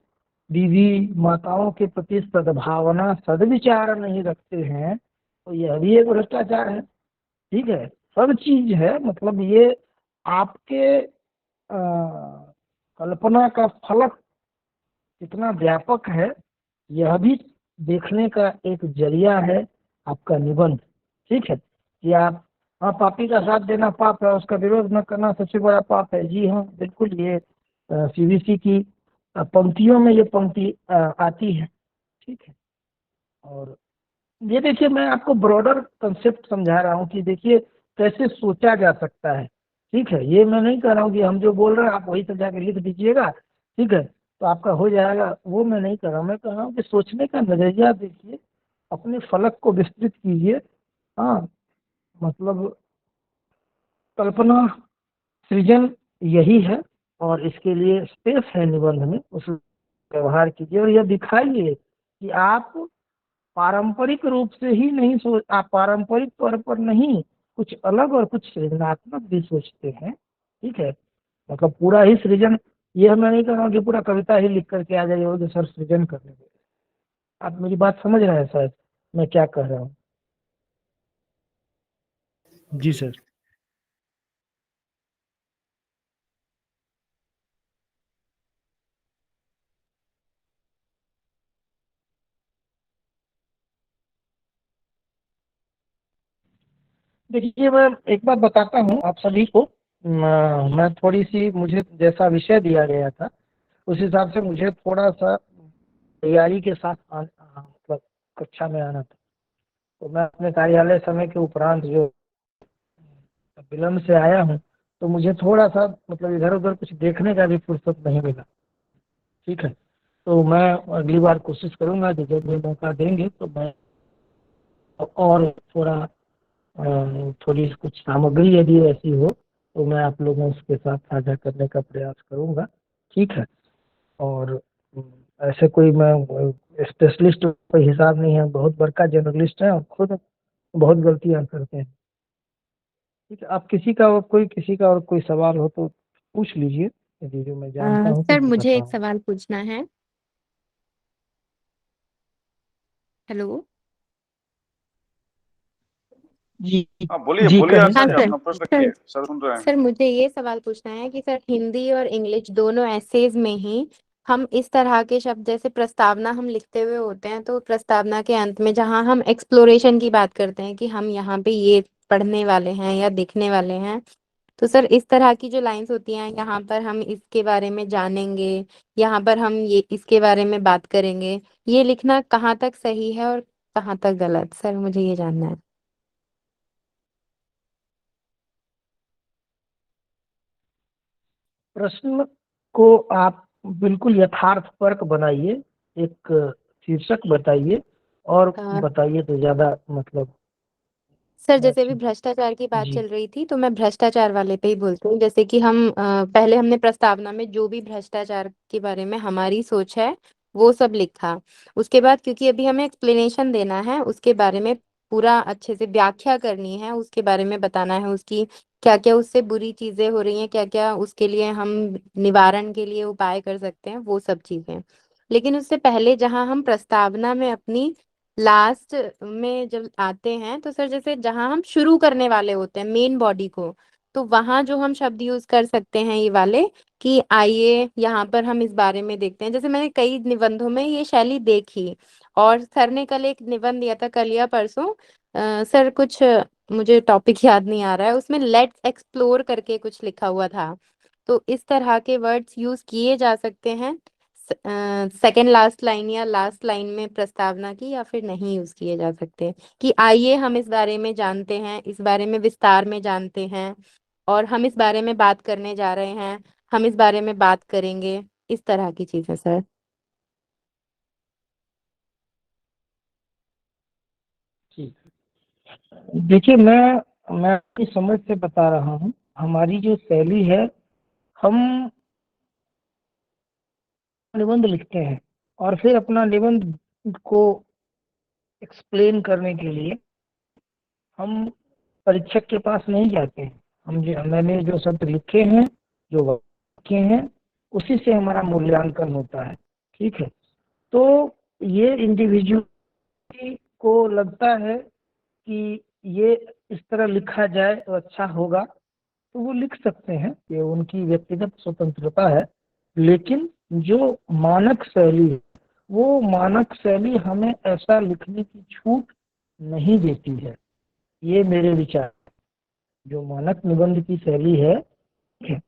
दीदी, माताओं के प्रति सद्भावना, सद्विचार नहीं रखते हैं, तो यह भी एक भ्रष्टाचार है, ठीक है। सब चीज है, मतलब ये आपके कल्पना का फलक कितना व्यापक है, यह भी देखने का एक जरिया है आपका निबंध, ठीक है। कि आप, हाँ, पापी का साथ देना पाप है, उसका विरोध न करना सबसे बड़ा पाप है। जी हाँ, बिल्कुल, ये सीबीसी की पंक्तियों में ये पंक्ति आती है, ठीक है। और ये देखिए मैं आपको ब्रॉडर कंसेप्ट समझा रहा हूँ कि देखिए कैसे सोचा जा सकता है, ठीक है। ये मैं नहीं कह रहा हूँ कि हम जो बोल रहे हैं आप वही सब जाके लिख दीजिएगा, ठीक है, तो आपका हो जाएगा, वो मैं नहीं कर रहा हूँ। मैं कह रहा हूँ कि सोचने का नजरिया देखिए, अपने फलक को विस्तृत कीजिए, हाँ, मतलब कल्पना सृजन यही है, और इसके लिए स्पेस है निबंध में, उस व्यवहार कीजिए और यह दिखाइए कि आप पारंपरिक रूप से ही नहीं सोच, आप पारंपरिक तौर पर नहीं, कुछ अलग और कुछ सृजनात्मक भी सोचते हैं। ठीक है, मतलब पूरा ही सृजन, यह मैं नहीं कह रहा हूँ कि पूरा कविता ही लिख करके आ जाइए और सर सृजन करने के। आप मेरी बात समझ रहे हैं शायद मैं क्या कह रहा हूँ? जी सर। देखिए, मैं एक बात बताता हूँ आप सभी को। मैं थोड़ी सी, मुझे जैसा विषय दिया गया था उस हिसाब से मुझे थोड़ा सा तैयारी के साथ मतलब कक्षा में आना था। तो मैं अपने कार्यालय समय के उपरांत जो विलम्ब से आया हूँ, तो मुझे थोड़ा सा मतलब इधर उधर कुछ देखने का भी फुर्सत नहीं मिला। ठीक है, तो मैं अगली बार कोशिश करूंगा कि जब भी मौका देंगे तो मैं और थोड़ा थोड़ी कुछ सामग्री यदि ऐसी हो तो मैं आप लोगों के साथ साझा करने का प्रयास करूंगा। ठीक है, और ऐसे कोई मैं स्पेशलिस्ट कोई हिसाब नहीं है, बहुत बड़का जर्नलिस्ट है और खुद बहुत गलतियां करते हैं। ठीक है, आप किसी का और कोई सवाल हो तो पूछ लीजिए, यदि जो मैं जानता हूँ तो सर मुझे बताता एक हूँ। सवाल पूछना है। हेलो। जी हाँ बोलिए जी बोलिए कहें आशा हाँ जी, सर। सर। अपना प्रश्न सर रखिए, सर सुन रहे हैं। सर मुझे ये सवाल पूछना है कि सर हिंदी और इंग्लिश दोनों एसेज में ही हम इस तरह के शब्द, जैसे प्रस्तावना हम लिखते हुए होते हैं तो प्रस्तावना के अंत में जहाँ हम एक्सप्लोरेशन की बात करते हैं कि हम यहाँ पे ये पढ़ने वाले हैं या देखने वाले हैं, तो सर इस तरह की जो लाइंस होती हैं, यहाँ पर हम इसके बारे में जानेंगे, यहाँ पर हम ये इसके बारे में बात करेंगे, ये लिखना कहाँ तक सही है और कहाँ तक गलत, सर मुझे ये जानना है। प्रश्न को आप बिल्कुल यथार्थपरक बनाइए, एक शीर्षक बताइए और अ, बताइए तो ज्यादा मतलब सर जैसे भी ठीक है। भ्रष्टाचार की बात जी चल रही थी तो मैं भ्रष्टाचार वाले पे ही बोलती हूँ। जैसे कि हम पहले हमने प्रस्तावना में जो भी भ्रष्टाचार के बारे में हमारी सोच है वो सब लिखा। उसके बाद क्योंकि अभी हमें एक्सप्लेनेशन देना है, उसके बारे में पूरा अच्छे से व्याख्या करनी है, उसके बारे में बताना है उसकी क्या क्या उससे बुरी चीजें हो रही हैं, क्या क्या उसके लिए हम निवारण के लिए उपाय कर सकते हैं, वो सब चीजें। लेकिन उससे पहले जहां हम प्रस्तावना में अपनी लास्ट में जब आते हैं तो सर जैसे जहां हम शुरू करने वाले होते हैं मेन बॉडी को, तो वहां जो हम शब्द यूज कर सकते हैं ये वाले कि आइए यहाँ पर हम इस बारे में देखते हैं। जैसे मैंने कई निबंधों में ये शैली देखी, और सर ने कल एक निबंध दिया था, कल या परसों, सर कुछ मुझे टॉपिक याद नहीं आ रहा है, उसमें लेट्स एक्सप्लोर करके कुछ लिखा हुआ था। तो इस तरह के वर्ड्स यूज किए जा सकते हैं सेकेंड लास्ट लाइन या लास्ट लाइन में प्रस्तावना की, या फिर नहीं यूज किए जा सकते कि आइए हम इस बारे में जानते हैं, इस बारे में विस्तार में जानते हैं, और हम इस बारे में बात करने जा रहे हैं, हम इस बारे में बात करेंगे, इस तरह की चीजें सर। ठीक। देखिए, मैं अपनी समझ से बता रहा हूँ। हमारी जो शैली है, हम निबंध लिखते हैं और फिर अपना निबंध को एक्सप्लेन करने के लिए हम परीक्षक के पास नहीं जाते हैं। मैंने जो शब्द लिखे हैं, जो वाक्य हैं, उसी से हमारा मूल्यांकन होता है। ठीक है, तो ये इंडिविजुअल को लगता है कि ये इस तरह लिखा जाए तो अच्छा होगा, तो वो लिख सकते हैं, ये उनकी व्यक्तिगत स्वतंत्रता है। लेकिन जो मानक शैली है, वो मानक शैली हमें ऐसा लिखने की छूट नहीं देती है। ये मेरे विचार। जो मानक निबंध की शैली है, ठीक है,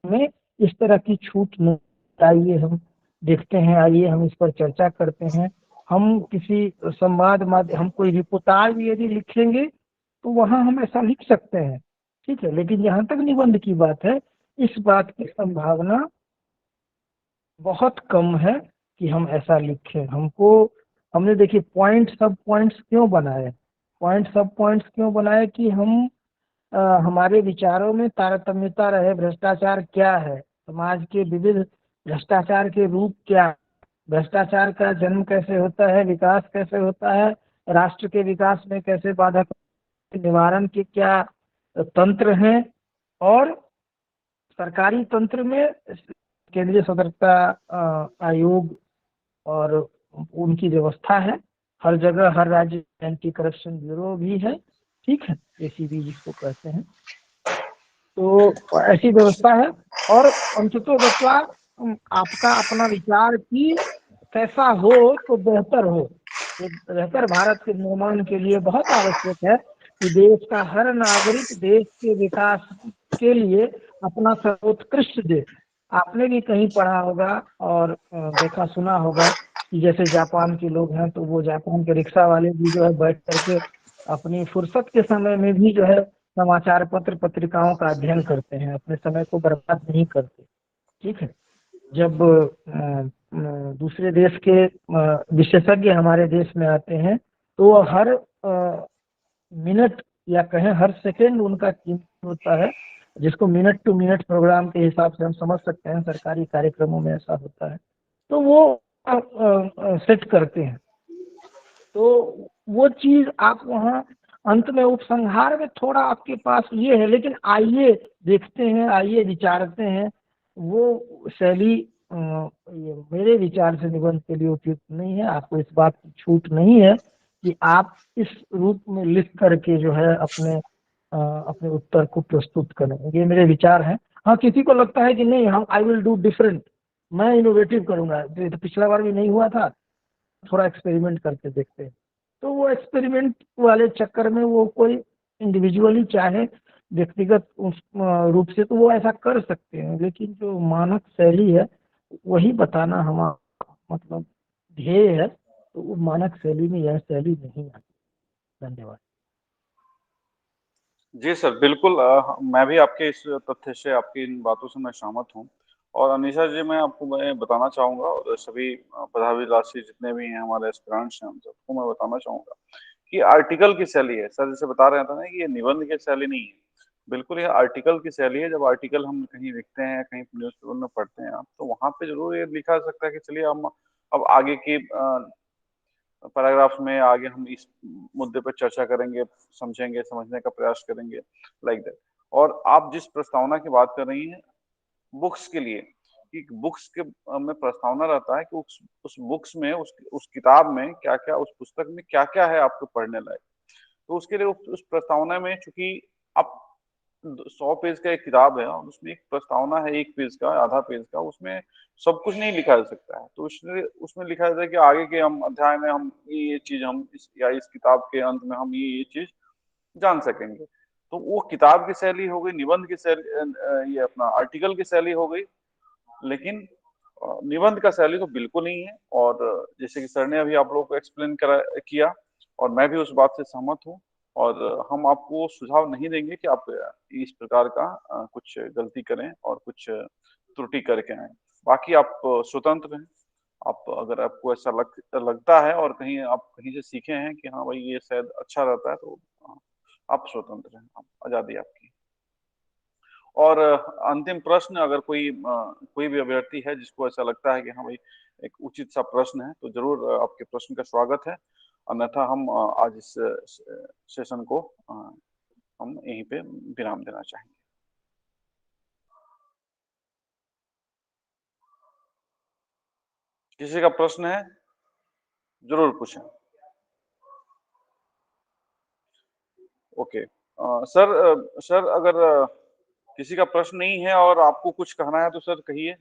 हमें इस तरह की छूट नहीं। आइए हम देखते हैं, आइए हम इस पर चर्चा करते हैं। हम किसी संवाद माध्यम, हम कोई रिपोर्टाज भी यदि लिखेंगे तो वहां हम ऐसा लिख सकते हैं। ठीक है, लेकिन जहां तक निबंध की बात है, इस बात की संभावना बहुत कम है कि हम ऐसा लिखें। हमने देखिए पॉइंट सब पॉइंट्स क्यों बनाए, पॉइंट सब पॉइंट्स क्यों बनाए कि हम हमारे विचारों में तारतम्यता रहे। भ्रष्टाचार क्या है, समाज के विविध भ्रष्टाचार के रूप क्या, भ्रष्टाचार का जन्म कैसे होता है, विकास कैसे होता है, राष्ट्र के विकास में कैसे बाधा, निवारण के क्या तंत्र हैं, और सरकारी तंत्र में केंद्रीय सतर्कता आयोग और उनकी व्यवस्था है। हर जगह हर राज्य एंटी करप्शन ब्यूरो भी है, ठीक है, एसीबी जिसको कहते हैं। तो ऐसी व्यवस्था है। और अंततोगत्वा आपका अपना विचार कि कैसा हो तो बेहतर हो, एक बेहतर भारत के निर्माण के लिए बहुत आवश्यक है कि देश का हर नागरिक देश के विकास के लिए अपना सर्वोत्कृष्ट दे। आपने भी कहीं पढ़ा होगा और देखा सुना होगा कि जैसे जापान के लोग हैं तो वो जापान के रिक्शा वाले भी जो है बैठ करके अपनी फुर्सत के समय में भी जो है समाचार पत्र पत्रिकाओं का अध्ययन करते हैं, अपने समय को बर्बाद नहीं करते, ठीक है। जब दूसरे देश के विशेषज्ञ हमारे देश में आते हैं तो वो हर मिनट या कहें हर सेकेंड उनका कीमती होता है, जिसको मिनट टू मिनट प्रोग्राम के हिसाब से हम समझ सकते हैं, सरकारी कार्यक्रमों में ऐसा होता है, तो वो सेट करते हैं। तो वो चीज आप वहाँ अंत में उपसंहार में थोड़ा आपके पास ये है, लेकिन आइए देखते हैं, आइए विचारते हैं। वो शैली ये मेरे विचार से निबंध के लिए उपयुक्त नहीं है। आपको इस बात की छूट नहीं है कि आप इस रूप में लिख करके जो है अपने उत्तर को प्रस्तुत करें। ये मेरे विचार हैं। हाँ, किसी को लगता है कि नहीं, हम आई विल डू डिफरेंट, मैं इनोवेटिव करूंगा, तो पिछला बार भी नहीं हुआ था, थोड़ा एक्सपेरिमेंट करके देखते हैं। तो वो एक्सपेरिमेंट वाले चक्कर में वो कोई इंडिविजुअली चाहे व्यक्तिगत रूप से तो वो ऐसा कर सकते हैं, लेकिन जो मानक शैली है वही बताना हमारा मतलब ध्येय है। तो वो मानक शैली में यह शैली नहीं आती। धन्यवाद। जी सर, बिल्कुल। मैं भी आपके इस तथ्य से, आपकी इन बातों से मैं सहमत हूँ। और अनीशा जी, मैं बताना चाहूंगा, और सभी पदाधिकारी जितने भी हैं हमारे एस्पिरेंट्स हैं, उन सबको मैं बताना चाहूंगा कि आर्टिकल की शैली है। सर जैसे बता रहे थे ना कि ये निबंध की शैली नहीं है, बिल्कुल ये आर्टिकल की शैली है। जब आर्टिकल हम कहीं लिखते हैं, कहीं न्यूज़पेपर में पढ़ते हैं, तो वहां पे जरूर ये लिखा जा सकता है कि चलिए हम अब आगे की पैराग्राफ में आगे हम इस मुद्दे पर चर्चा करेंगे, समझेंगे, समझने का प्रयास करेंगे, लाइक दैट। और आप जिस प्रस्तावना की बात कर रही हैं बुक्स के लिए, कि बुक्स के में प्रस्तावना रहता है कि उस बुक्स में, उस किताब में क्या क्या, उस पुस्तक में क्या क्या है आपको पढ़ने लायक। तो उसके लिए उस प्रस्तावना में, चूंकि आप 100 पेज का एक किताब है और उसमें एक प्रस्तावना है 1 पेज का, आधा पेज का, उसमें सब कुछ नहीं लिखा जा सकता है। तो उसमें लिखा जाता है कि आगे के हम अध्याय में हम ये चीज हम इस किताब के अंत में हम ये चीज जान सकेंगे। तो वो किताब की शैली हो गई, निबंध की शैली, ये अपना आर्टिकल की शैली हो गई। लेकिन निबंध का शैली तो बिल्कुल नहीं है। और जैसे कि सर ने अभी आप लोगों को एक्सप्लेन किया, और मैं भी उस बात से सहमत हूँ। और हम आपको सुझाव नहीं देंगे कि आप इस प्रकार का कुछ गलती करें और कुछ त्रुटि करके आए। बाकी आप स्वतंत्र हैं। आप अगर आपको ऐसा लगता है और आप कहीं से सीखे हैं कि हाँ भाई ये शायद अच्छा रहता है, तो आप स्वतंत्र हैं, आजादी आपकी। और अंतिम प्रश्न, अगर कोई भी अभ्यर्थी है जिसको ऐसा लगता है कि हाँ भाई एक उचित सा प्रश्न है, तो जरूर आपके प्रश्न का स्वागत है। अन्यथा हम आज इस सेशन को हम यहीं पे विराम देना चाहेंगे। किसी का प्रश्न है जरूर पूछें। ओके सर, अगर किसी का प्रश्न नहीं है और आपको कुछ कहना है तो सर कहिए,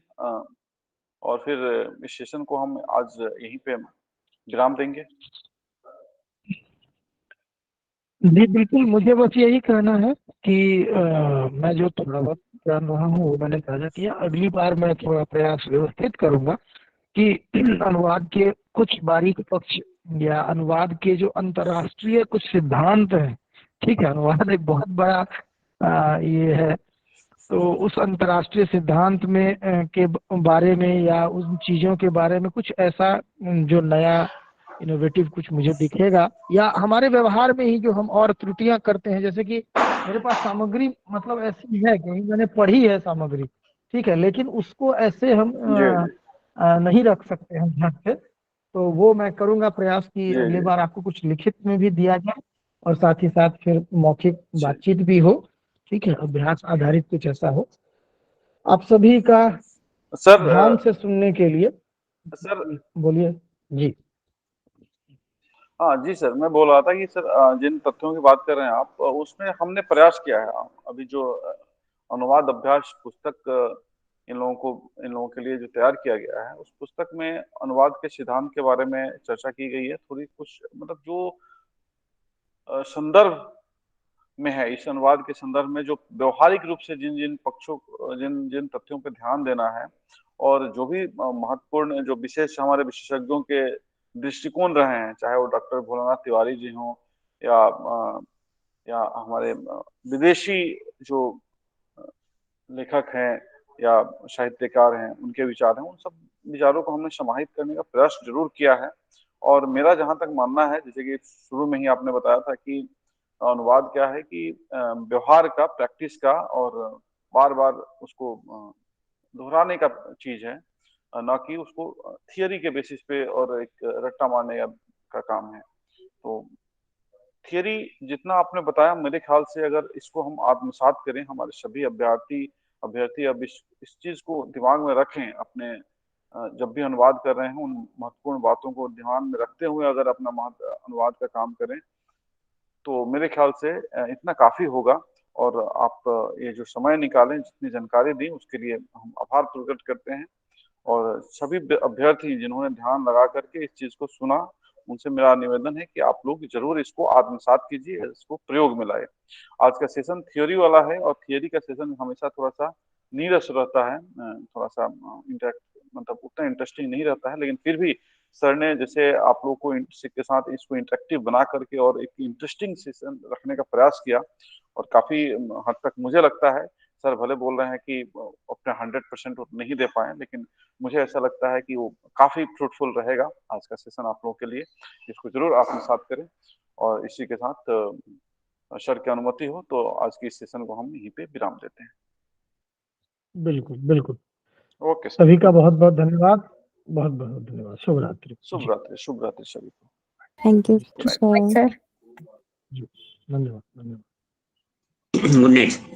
और फिर इस सेशन को हम आज यहीं पे विराम देंगे। जी बिल्कुल, मुझे बस यही कहना है कि मैं जो थोड़ा बहुत जान रहा हूँ वो मैंने साझा किया। अगली बार मैं थोड़ा प्रयास व्यवस्थित करूंगा कि अनुवाद के कुछ बारीक पक्ष या अनुवाद के जो अंतर्राष्ट्रीय कुछ सिद्धांत हैं, ठीक है, अनुवाद एक बहुत बड़ा ये है, तो उस अंतर्राष्ट्रीय सिद्धांत में के बारे में या उन चीज़ों के बारे में कुछ ऐसा जो नया इनोवेटिव कुछ मुझे दिखेगा, या हमारे व्यवहार में ही जो हम और त्रुटियां करते हैं, जैसे कि मेरे पास सामग्री मतलब ऐसी है कि मैंने पढ़ी है सामग्री, ठीक है, लेकिन उसको ऐसे हम नहीं रख सकते हम ध्यान से, तो वो मैं करूंगा प्रयास कि अगली बार आपको कुछ लिखित में भी दिया जाए और साथ ही साथ फिर मौखिक बातचीत भी हो, ठीक है, अभ्यास आधारित कुछ ऐसा हो। आप सभी का सर ध्यान से सुनने के लिए सर बोलिए जी। हाँ जी सर, मैं बोल रहा था कि सर जिन तथ्यों की बात कर रहे हैं आप, उसमें हमने प्रयास किया है। अभी जो अनुवाद अभ्यास पुस्तक इन लोगों के लिए जो तैयार किया गया है, उस पुस्तक में अनुवाद के सिद्धांत के बारे में चर्चा की गई है। थोड़ी कुछ मतलब जो संदर्भ में है, इस अनुवाद के संदर्भ में जो व्यवहारिक रूप से जिन जिन पक्षों जिन जिन तथ्यों पर ध्यान देना है, और जो भी महत्वपूर्ण जो विशेष हमारे विशेषज्ञों के दृष्टिकोण रहे हैं, चाहे वो डॉक्टर भोलानाथ तिवारी जी हों या हमारे विदेशी जो लेखक हैं या साहित्यकार हैं, उनके विचार हैं, उन सब विचारों को हमने समाहित करने का प्रयास जरूर किया है। और मेरा जहां तक मानना है, जैसे कि शुरू में ही आपने बताया था कि अनुवाद क्या है कि व्यवहार का, प्रैक्टिस का, और बार बार उसको दोहराने का चीज है, ना कि उसको थियरी के बेसिस पे और एक रट्टा मारने का काम है। तो थियरी जितना आपने बताया, मेरे ख्याल से अगर इसको हम आत्मसात करें, हमारे सभी अभ्यर्थी अब इस चीज को दिमाग में रखें, अपने जब भी अनुवाद कर रहे हैं उन महत्वपूर्ण बातों को ध्यान में रखते हुए अगर अपना अनुवाद का काम करें, तो मेरे ख्याल से इतना काफी होगा। और आप ये जो समय निकालें, जितनी जानकारी दी, उसके लिए हम आभार प्रकट करते हैं। और सभी अभ्यर्थी जिन्होंने ध्यान लगा करके इस चीज को सुना, उनसे मेरा निवेदन है कि आप लोग जरूर इसको आत्मसात कीजिए, इसको प्रयोग में लाए। आज का सेशन थियोरी वाला है, और थियोरी का सेशन हमेशा थोड़ा सा नीरस रहता है, थोड़ा सा मतलब उतना इंटरेस्टिंग नहीं रहता है, लेकिन फिर भी सर ने जैसे आप लोग को के साथ इसको इंटरेक्टिव बना करके और एक इंटरेस्टिंग सेशन रखने का प्रयास किया, और काफी हद तक मुझे लगता है, सर भले बोल रहे हैं कि अपने 100% नहीं दे पाए, लेकिन मुझे ऐसा लगता है कि वो काफी फ्रूटफुल रहेगा आज का सेशन आप लोगों के लिए। इसको जरूर आत्मसात करें, और इसी के साथ सर की अनुमति हो तो आज की इस सेशन को हम यहीं पे विराम देते हैं। बिल्कुल बिल्कुल। ओके सभी का बहुत बहुत धन्यवाद, बहुत बहुत धन्यवाद। शुभ रात्रि। शुभ रात्रि, शुभ रात्रि सभी को। Thank you sir. धन्यवाद धन्यवाद। Good night.